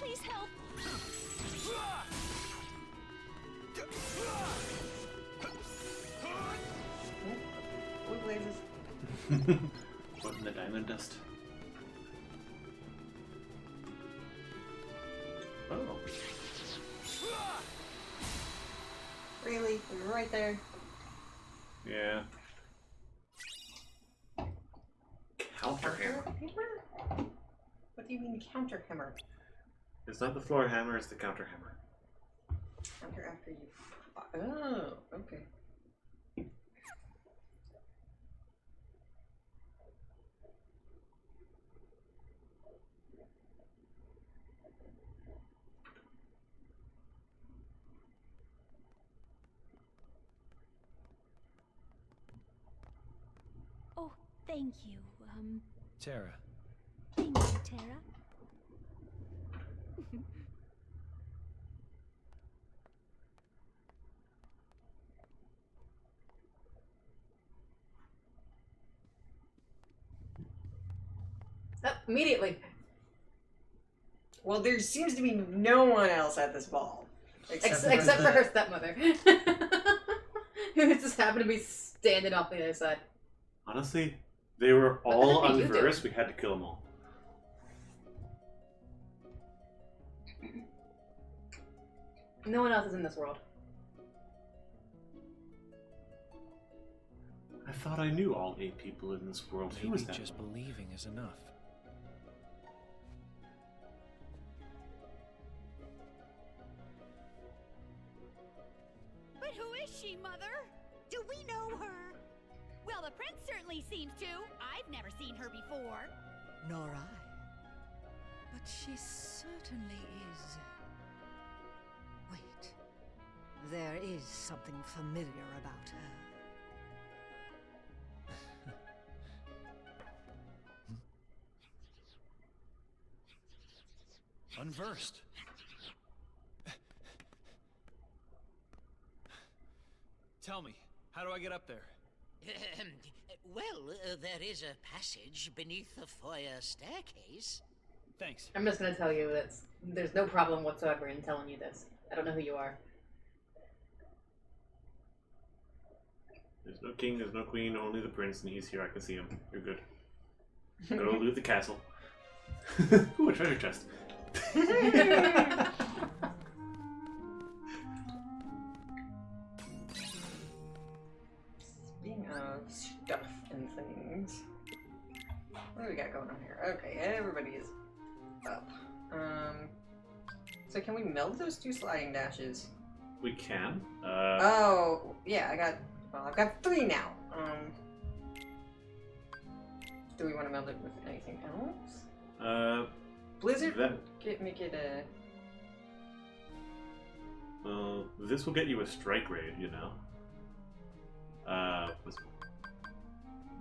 Please help! Blue blazes. What in the diamond dust? Oh. Really? We were right there. Yeah. Counter hammer. What do you mean counter hammer? It's not the floor hammer, it's the counter hammer. Counter after you. Oh, okay. Oh, thank you. Terra, Thank you, Terra. Immediately. Well, there seems to be no one else at this ball. Except for her stepmother. Who just happened to be standing off the other side. Honestly, they were all What the heck are you unversed. We had to kill them all. No one else is in this world. I thought I knew all 8 people in this world. Who was maybe that? just believing is enough. But who is she, Mother? Do we know her? Well, the prince certainly seems to. I've never seen her before. Nor I. But she certainly is. Wait. There is something familiar about her. Unversed. Tell me, how do I get up there? Well, there is a passage beneath the foyer staircase. Thanks. I'm just gonna tell you that there's no problem whatsoever in telling you this. I don't know who you are. There's no king, there's no queen, only the prince, and he's here. I can see him. You're good. Go loot the castle. Ooh, a treasure chest. stuff and things. What do we got going on here? Okay, everybody is up. So can we meld those 2 sliding dashes? We can. Oh, yeah, I've got 3 now. Do we want to meld it with anything else? Blizzard make it a... Well, this will get you a strike raid, you know.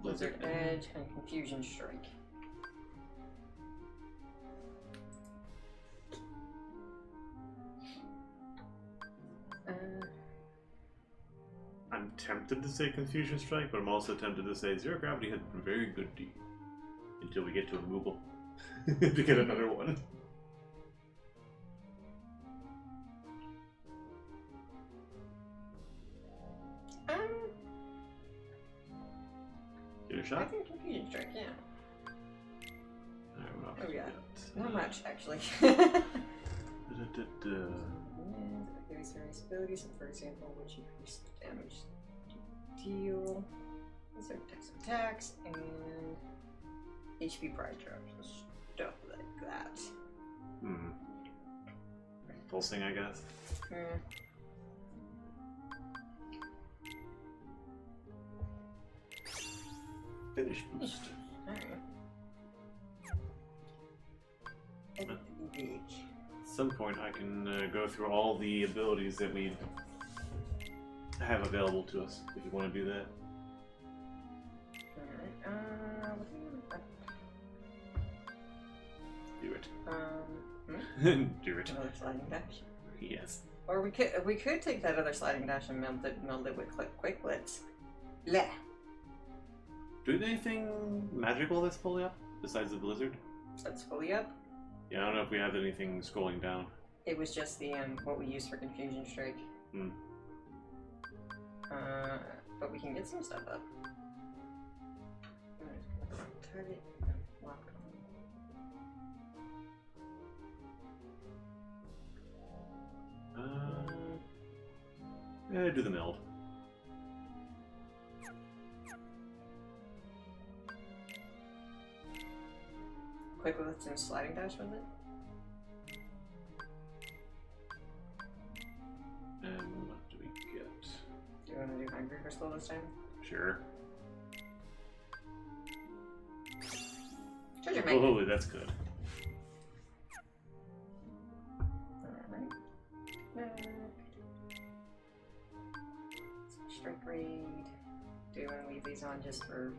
Blizzard Edge and Confusion Strike. I'm tempted to say Confusion Strike, but I'm also tempted to say Zero Gravity has been very good to you. Until we get to a Moogle. To get another one. Get a shot? I think Confusion Strike, yeah. Alright, what else Oh, yeah. we Not much, actually. Various abilities, for example, which increase the damage deal, certain types of attacks, and HP price drops, stuff like that. Pulsing, I guess. Finish boost. Alright. At some point, I can go through all the abilities that we have available to us, if you want to do that. Do it. Do it. Another sliding dash. Yes. Or we could take that other sliding dash and meld it with quick blitz. Bleh. Do anything magical that's fully up besides the blizzard? That's fully up. Yeah, I don't know if we have anything scrolling down. It was just the what we used for Confusion Strike. But we can get some stuff up. Target locked on. Yeah, do the meld. Quick with some sliding dash with it. And what do we get? Do you want to do Hungry Crystal this time? Sure. Treasure Magnet. Oh, that's good. Alright. Strike raid. Do you want to leave these on just for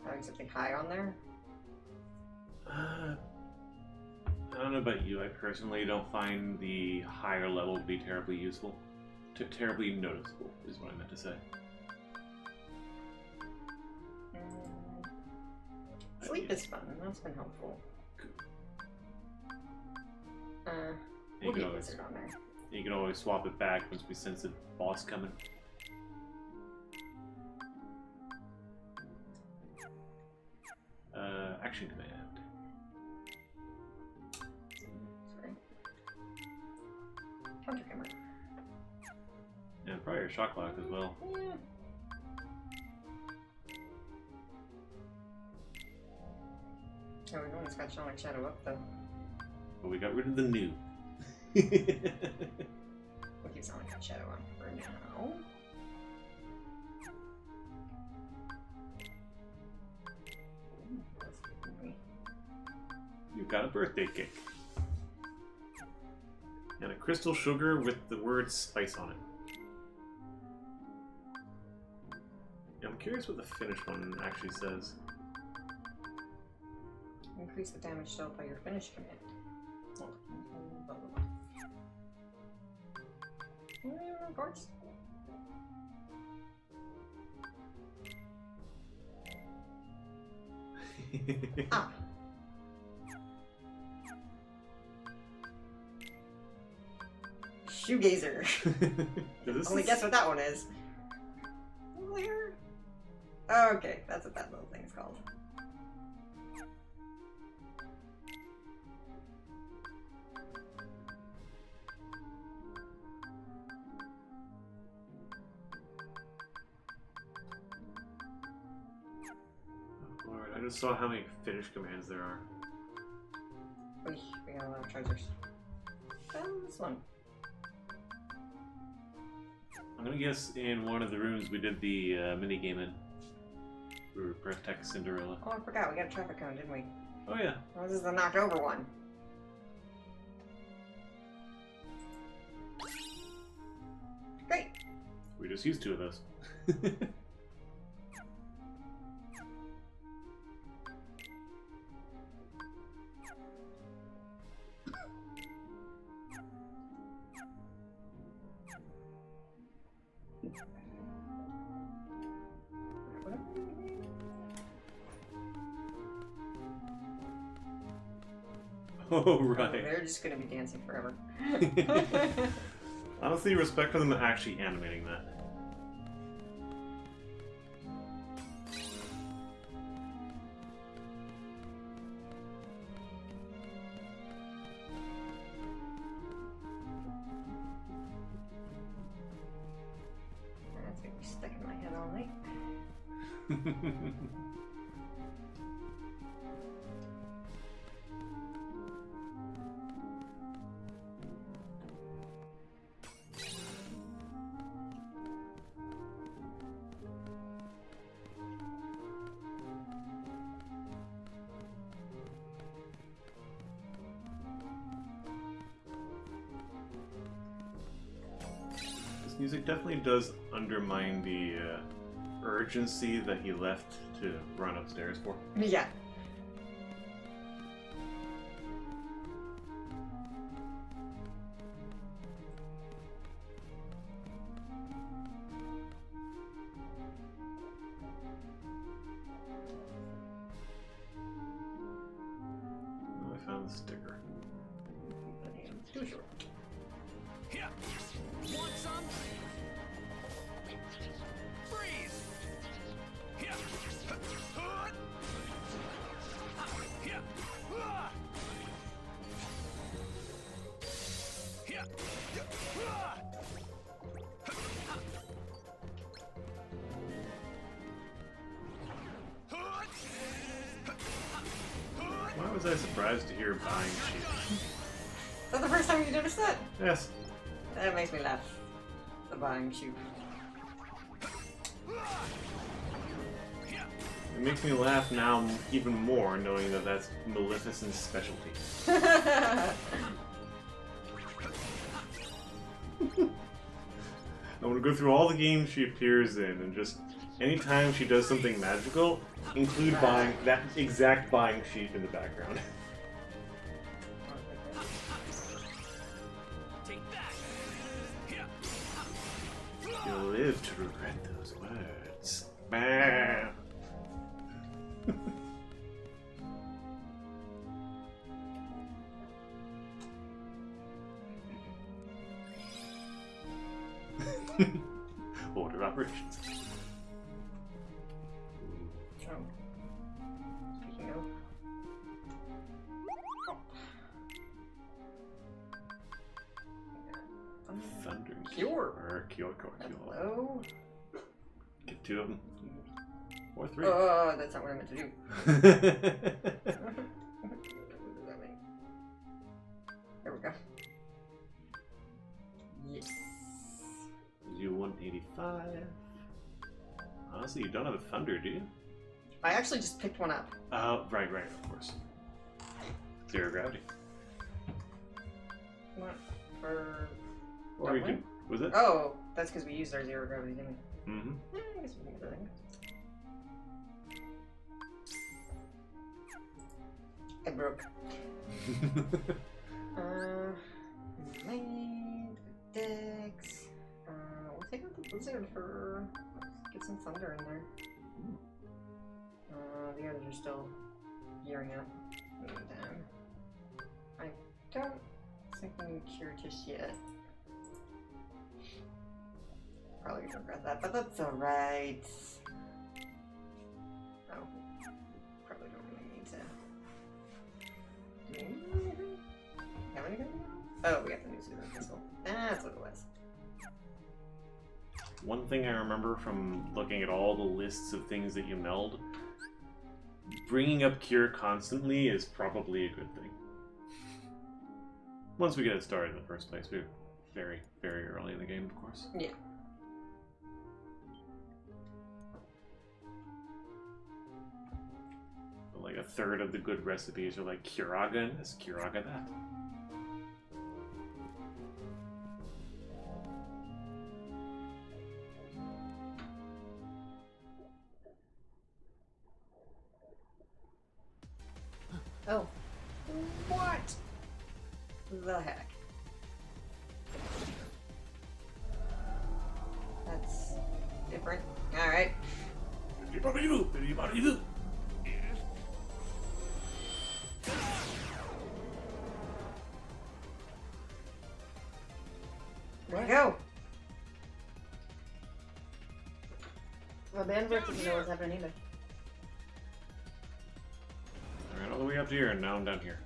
having something high on there? I don't know about you. I personally don't find the higher level to be terribly useful. Terribly noticeable is what I meant to say. Sleep is fun. That's been helpful. We'll get Blizzard on there. You can always swap it back once we sense a boss coming. Action command. Sorry. Counter camera. And probably a shock lock as well. Yeah. Oh, we only got Sonic Shadow up though. But we got rid of the new. We'll keep Sonic Shadow on for now. You've got a birthday cake. And a crystal sugar with the word spice on it. I'm curious what the finish one actually says. Increase the damage dealt by your finish command. Of course. Ah. Shoegazer. Only guess what that one is. Where? Oh, okay, that's what that little thing's called. just saw how many finish commands there are. Oy, we got a lot of treasures. Oh, this one. I'm gonna guess in one of the rooms we did the mini game in. We were Protect Cinderella. Oh, I forgot. We got a traffic cone, didn't we? Oh yeah. Oh, this is the knocked over one. Great. We just used 2 of those. Oh, right. Oh, they're just gonna be dancing forever. Honestly, respect for them actually animating that. That's gonna be stuck in my head all night. This music definitely does undermine the urgency that he left to run upstairs for. Yeah. Oh, I found the sticker. Too short. Here. Want some? Freeze. Here. Here. Here. Why was I surprised to hear buying sheep? Is that the first time you noticed that? Yes. That makes me laugh. The buying shoe. It makes me laugh now even more, knowing that that's Maleficent's specialty. I want to go through all the games she appears in, and just anytime she does something magical, include buying that exact buying sheep in the background. You'll live to regret those words. Bah. Order operations. Speaking of. Thunder. Cure. Or cure. Hello? Get 2 of them. Or 3. Oh, that's not what I meant to do. There we go. Yes. You 185. Honestly, you don't have a thunder, do you? I actually just picked one up. Right, of course. 0 gravity. What? For... Or you can... Was it? Oh, that's because we used our 0 gravity, didn't we? Mm-hmm. I guess we can do that. I broke. Blade, Dex. We'll take out the blizzard for... Get some thunder in there. The others are still gearing up. I don't think we can cure just yet. Probably gonna regret that, but that's alright. Oh. Probably don't really need to. Do we need anything? Have anything? Oh, we got the new super pistol. That's what it was. One thing I remember from looking at all the lists of things that you meld bringing up Cure constantly is probably a good thing. Once we get it started in the first place, we're very, very early in the game, of course. Yeah. But like a third of the good recipes are like Curaga, and is Curaga that? Oh. What the heck? That's different. Alright. Where'd it go? Well, Banvert doesn't know what's happening either. Alright, all the way up here, and now I'm down here.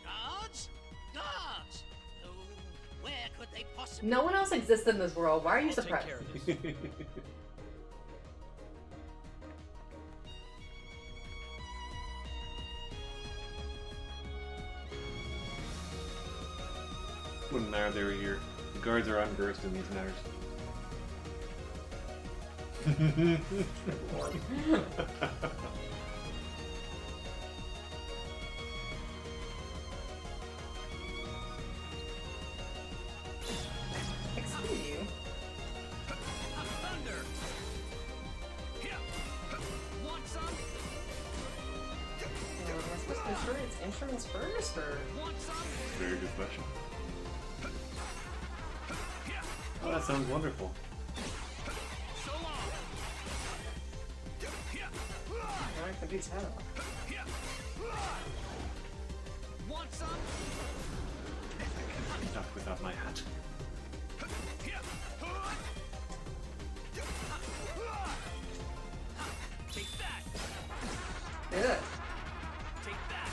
Guards? Guards! Oh, where could they possibly... No one else exists in this world. Why are you surprised? Wouldn't matter they were here. The guards are unversed in these matters. Excuse you. Thunder! Want some? Am I supposed to ensure its instruments first, or? Want some? Very good question. Oh, that sounds wonderful. So long. Alright, the dude's head off. Want some? I'm stuck without my hat. Take that. Good. Take that.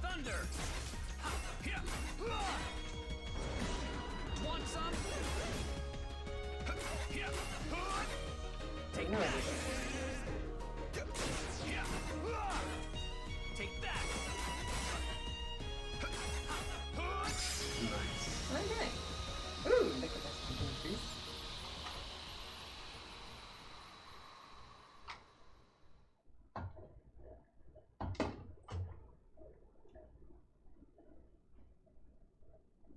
Thunder. Want some? Take no everything. Take that. Okay. Ooh, the capacity increase.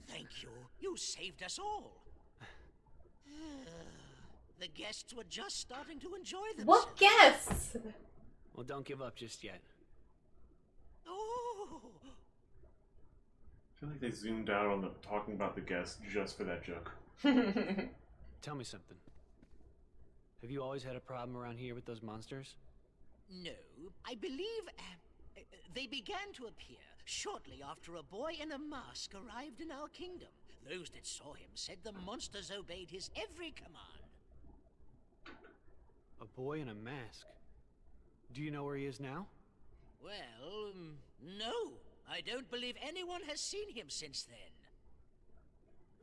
Thank you. You saved us all. The guests were just starting to enjoy themselves. What guests? Well, don't give up just yet. Oh, I feel like they zoomed out on the talking about the guests just for that joke. Tell me something. Have you always had a problem around here with those monsters? no. I believe they began to appear shortly after a boy in a mask arrived in our kingdom. Those that saw him said the monsters obeyed his every command. A boy in a mask. Do you know where he is now? Well, no. I don't believe anyone has seen him since then.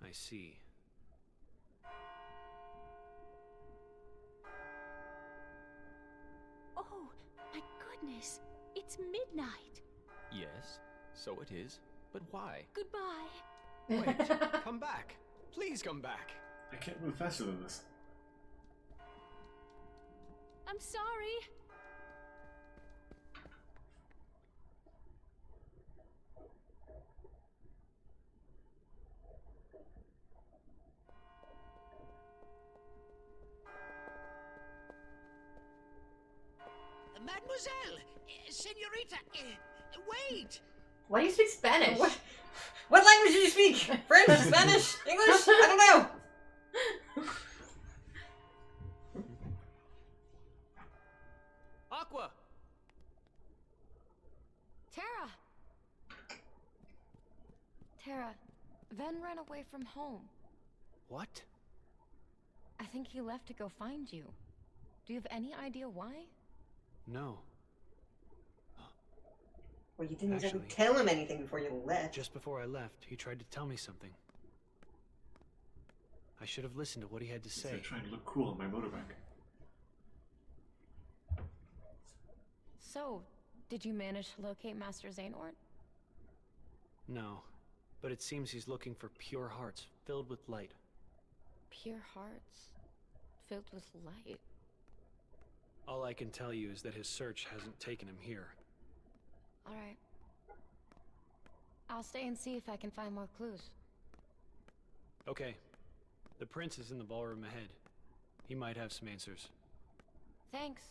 I see. Oh, my goodness. It's midnight. Yes, so it is. But why? Goodbye. Wait, come back. Please come back. I can't move faster than this. I'm sorry. Mademoiselle! Senorita! Wait! Why do you speak Spanish? What language do you speak? French, Spanish, English? I don't know. Aqua! Terra! Terra, Ven ran away from home. What? I think he left to go find you. Do you have any idea why? No. Well, you didn't exactly Actually, tell him anything before you left. Just before I left, he tried to tell me something. I should have listened to what he had to say. Instead of trying to look cool on my motorbike. So, did you manage to locate Master Xehanort? No, but it seems he's looking for pure hearts filled with light. Pure hearts, filled with light. All I can tell you is that his search hasn't taken him here. Alright. I'll stay and see if I can find more clues. Okay. The prince is in the ballroom ahead. He might have some answers. Thanks.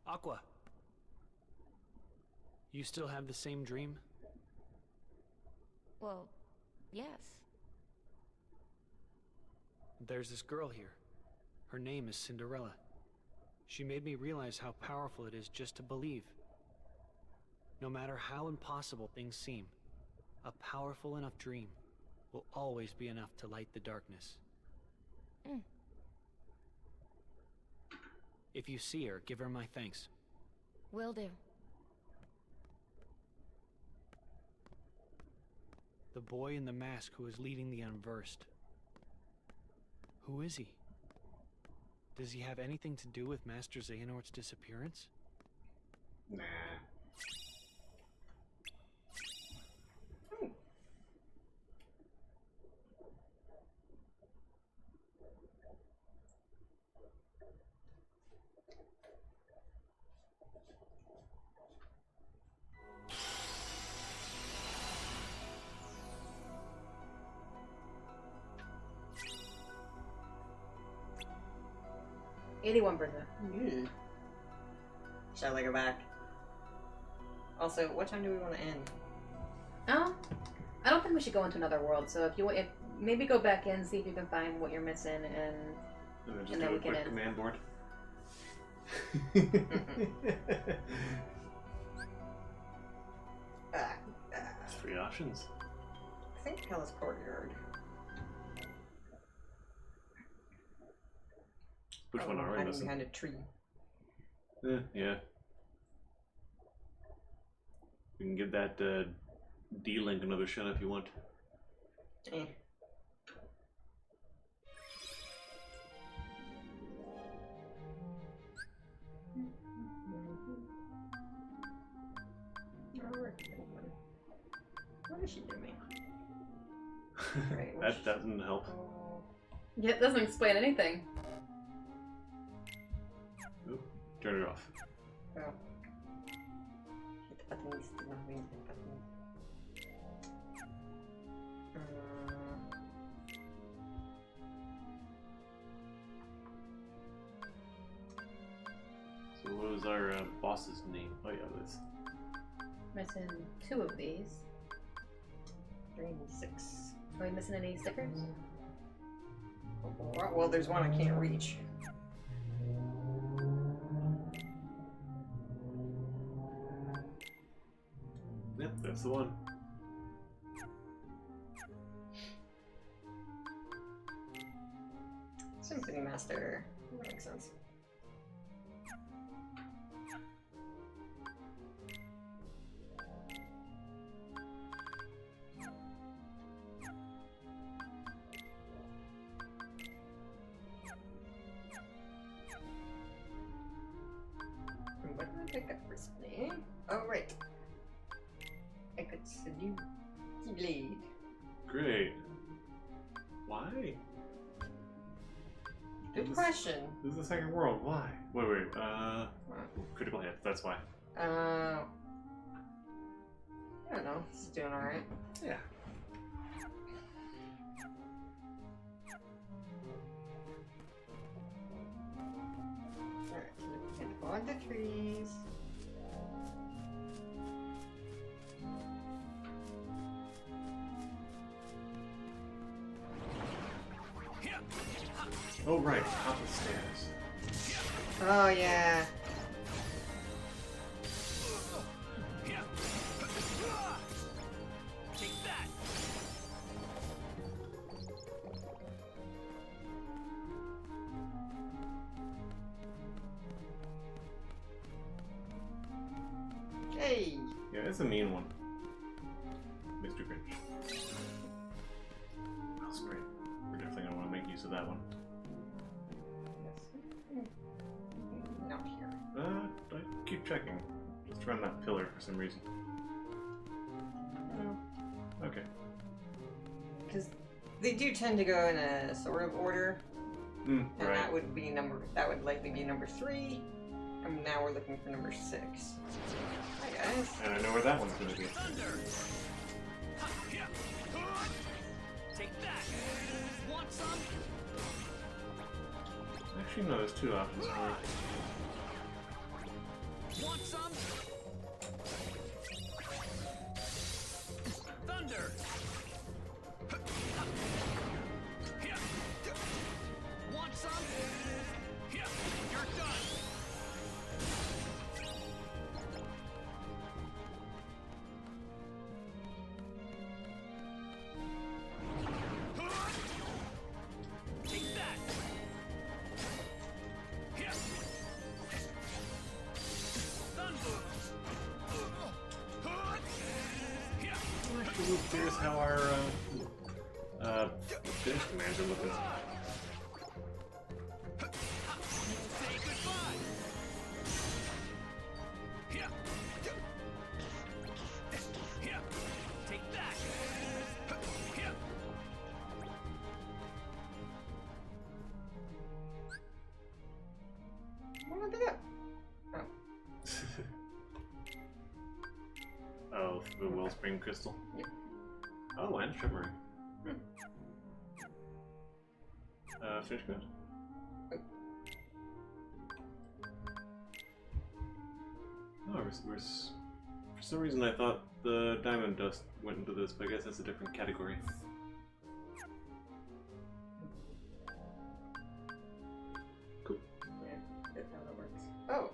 Aqua. You still have the same dream? Well, yes. There's this girl here. Her name is Cinderella. She made me realize how powerful it is just to believe. No matter how impossible things seem, a powerful enough dream will always be enough to light the darkness. If you see her, give her my thanks. Will do. The boy in the mask who is leading the Unversed. Who is he? Does he have anything to do with Master Xehanort's disappearance? Nah. 81%. Shall I go back? Also, what time do we want to end? I don't think we should go into another world. So if maybe go back in, see if you can find what you're missing, and just then do we a can quick end. command board. It's 3 options. I think Palace Courtyard. Which one are we hiding missing? behind a tree. Yeah. We can give that D-Link another shot if you want. What did she do me? That doesn't help. Yeah, it doesn't explain anything. Ooh, turn it off. Oh. Hit the buttons, do not hit the buttons. So what was our boss's name? Oh yeah, this. Missing 2 of these. 3 and 6. Are we missing any stickers? Well, there's one I can't reach. Yep, that's the one. Symphony Master. That makes sense. What did I pick up recently? Oh, right. I could seduce Keyblade. Great. Why? Good question. This is the second world. Why? Wait. Critical hit. That's why. I don't know. This is doing alright. Yeah. Alright, and on the trees. Oh right, top of the stairs. Oh yeah. Take that. Hey. Yeah, it's a mean one. Mr. Grinch. That's great. We're definitely gonna want to make use of that one. Not here. I keep checking. Just around that pillar for some reason. Okay. Because they do tend to go in a sort of order. And right. that would likely be number 3. And now we're looking for number 6. Hi guys. And I know where that one's gonna be. Take that. Want some? Actually, no, there's 2 options for it. Want some? Thunder. Want some? You're done. Take that. I'm actually curious how our finish commands are looking. Say goodbye. Take that. What did I do that? Oh, the Wellspring Crystal? Yep. Oh, and Shimmering. Finish command? Oh, for some reason I thought the Diamond Dust went into this, but I guess that's a different category. Cool. Yeah, that's how that works. Oh!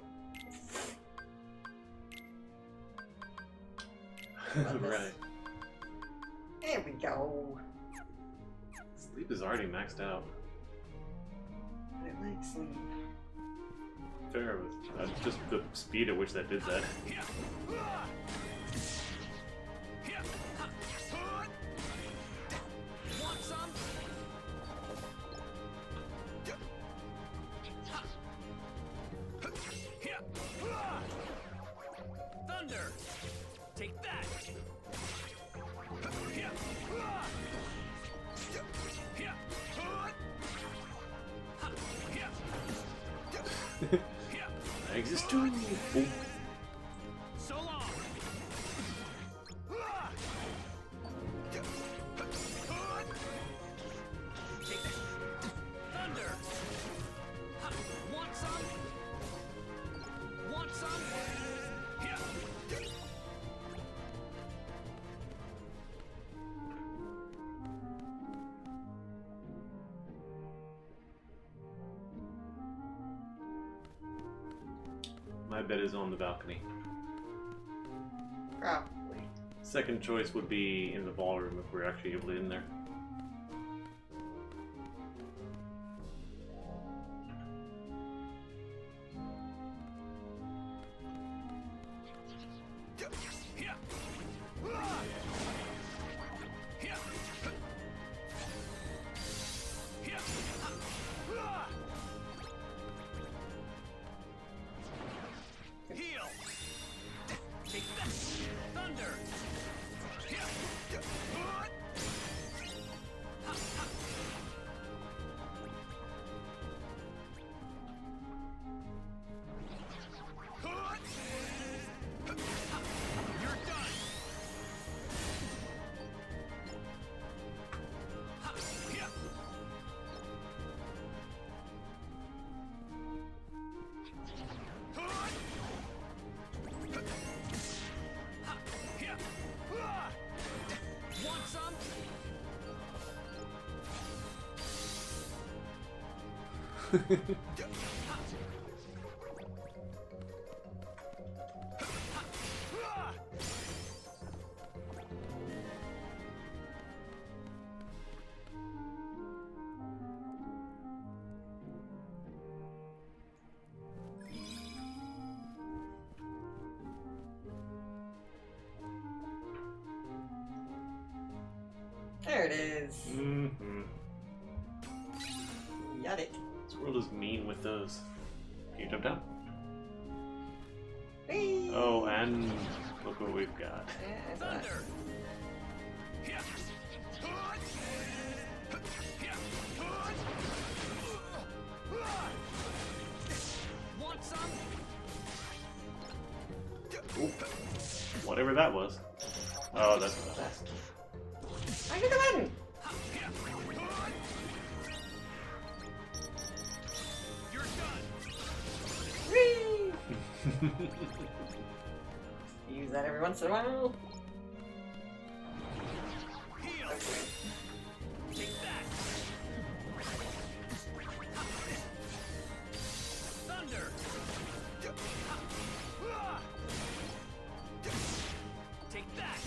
Right. There we go. Sleep is already maxed out. I like sleep. Fair with just the speed at which that did that. Want some? Thunder. Take that. I exist too. Oh. So long. Take that. Thunder. Want some? Want some? My bed is on the balcony. Probably. Second choice would be in the ballroom if we're actually able to get in there. Heal. Take that. Thunder. You're done. Want some? There it is. Mm-hmm. Got it. This world is mean with those. Can you jump down? Whee! Oh, and look what we've got. Yeah, Thunder! Want some? Ooh. Whatever that was. Oh, that's what that was. I hit the button! You're done. Whee! Use that every once in a while. Heal. Take that. Thunder. Take that.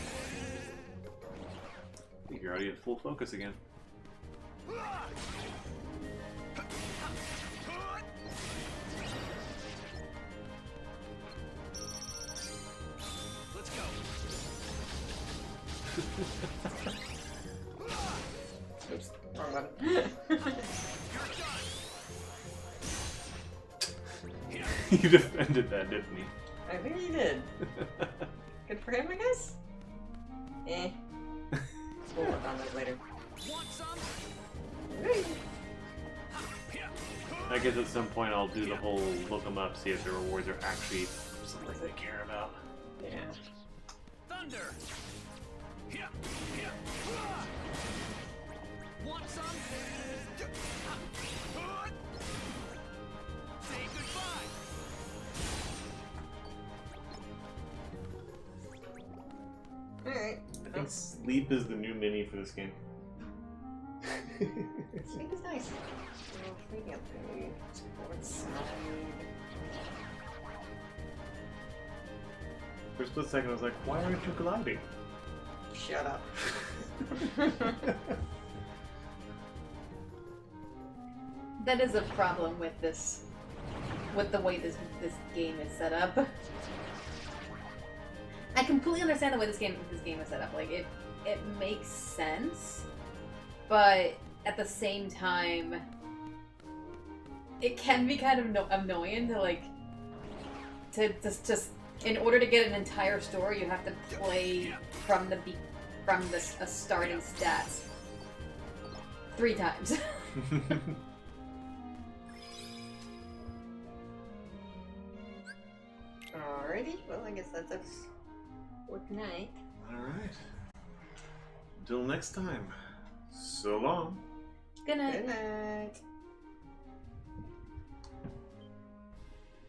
You're already in full focus again. Let's go. Oops, wrong button. You defended that, didn't you? I think he did. Good for him, I guess? Eh. We'll work on that later. Want some? I guess at some point I'll do the whole look them up, see if the rewards are actually something they care about. Yeah. Thunder. Want some? Say goodbye. Alright. I think sleep is the new mini for this game. Sleep is nice. Sleeping up food. Sports side. For a split second I was like, why aren't you gliding? Shut up. That is a problem with this, with the way this game is set up. I completely understand the way this game is set up. Like it makes sense, but at the same time, it can be kind of annoying to like to just in order to get an entire story, you have to play from the starting stats 3 times. Alrighty, well I guess that's us. Good night. Alright. Until next time. So long. Good night. Good night.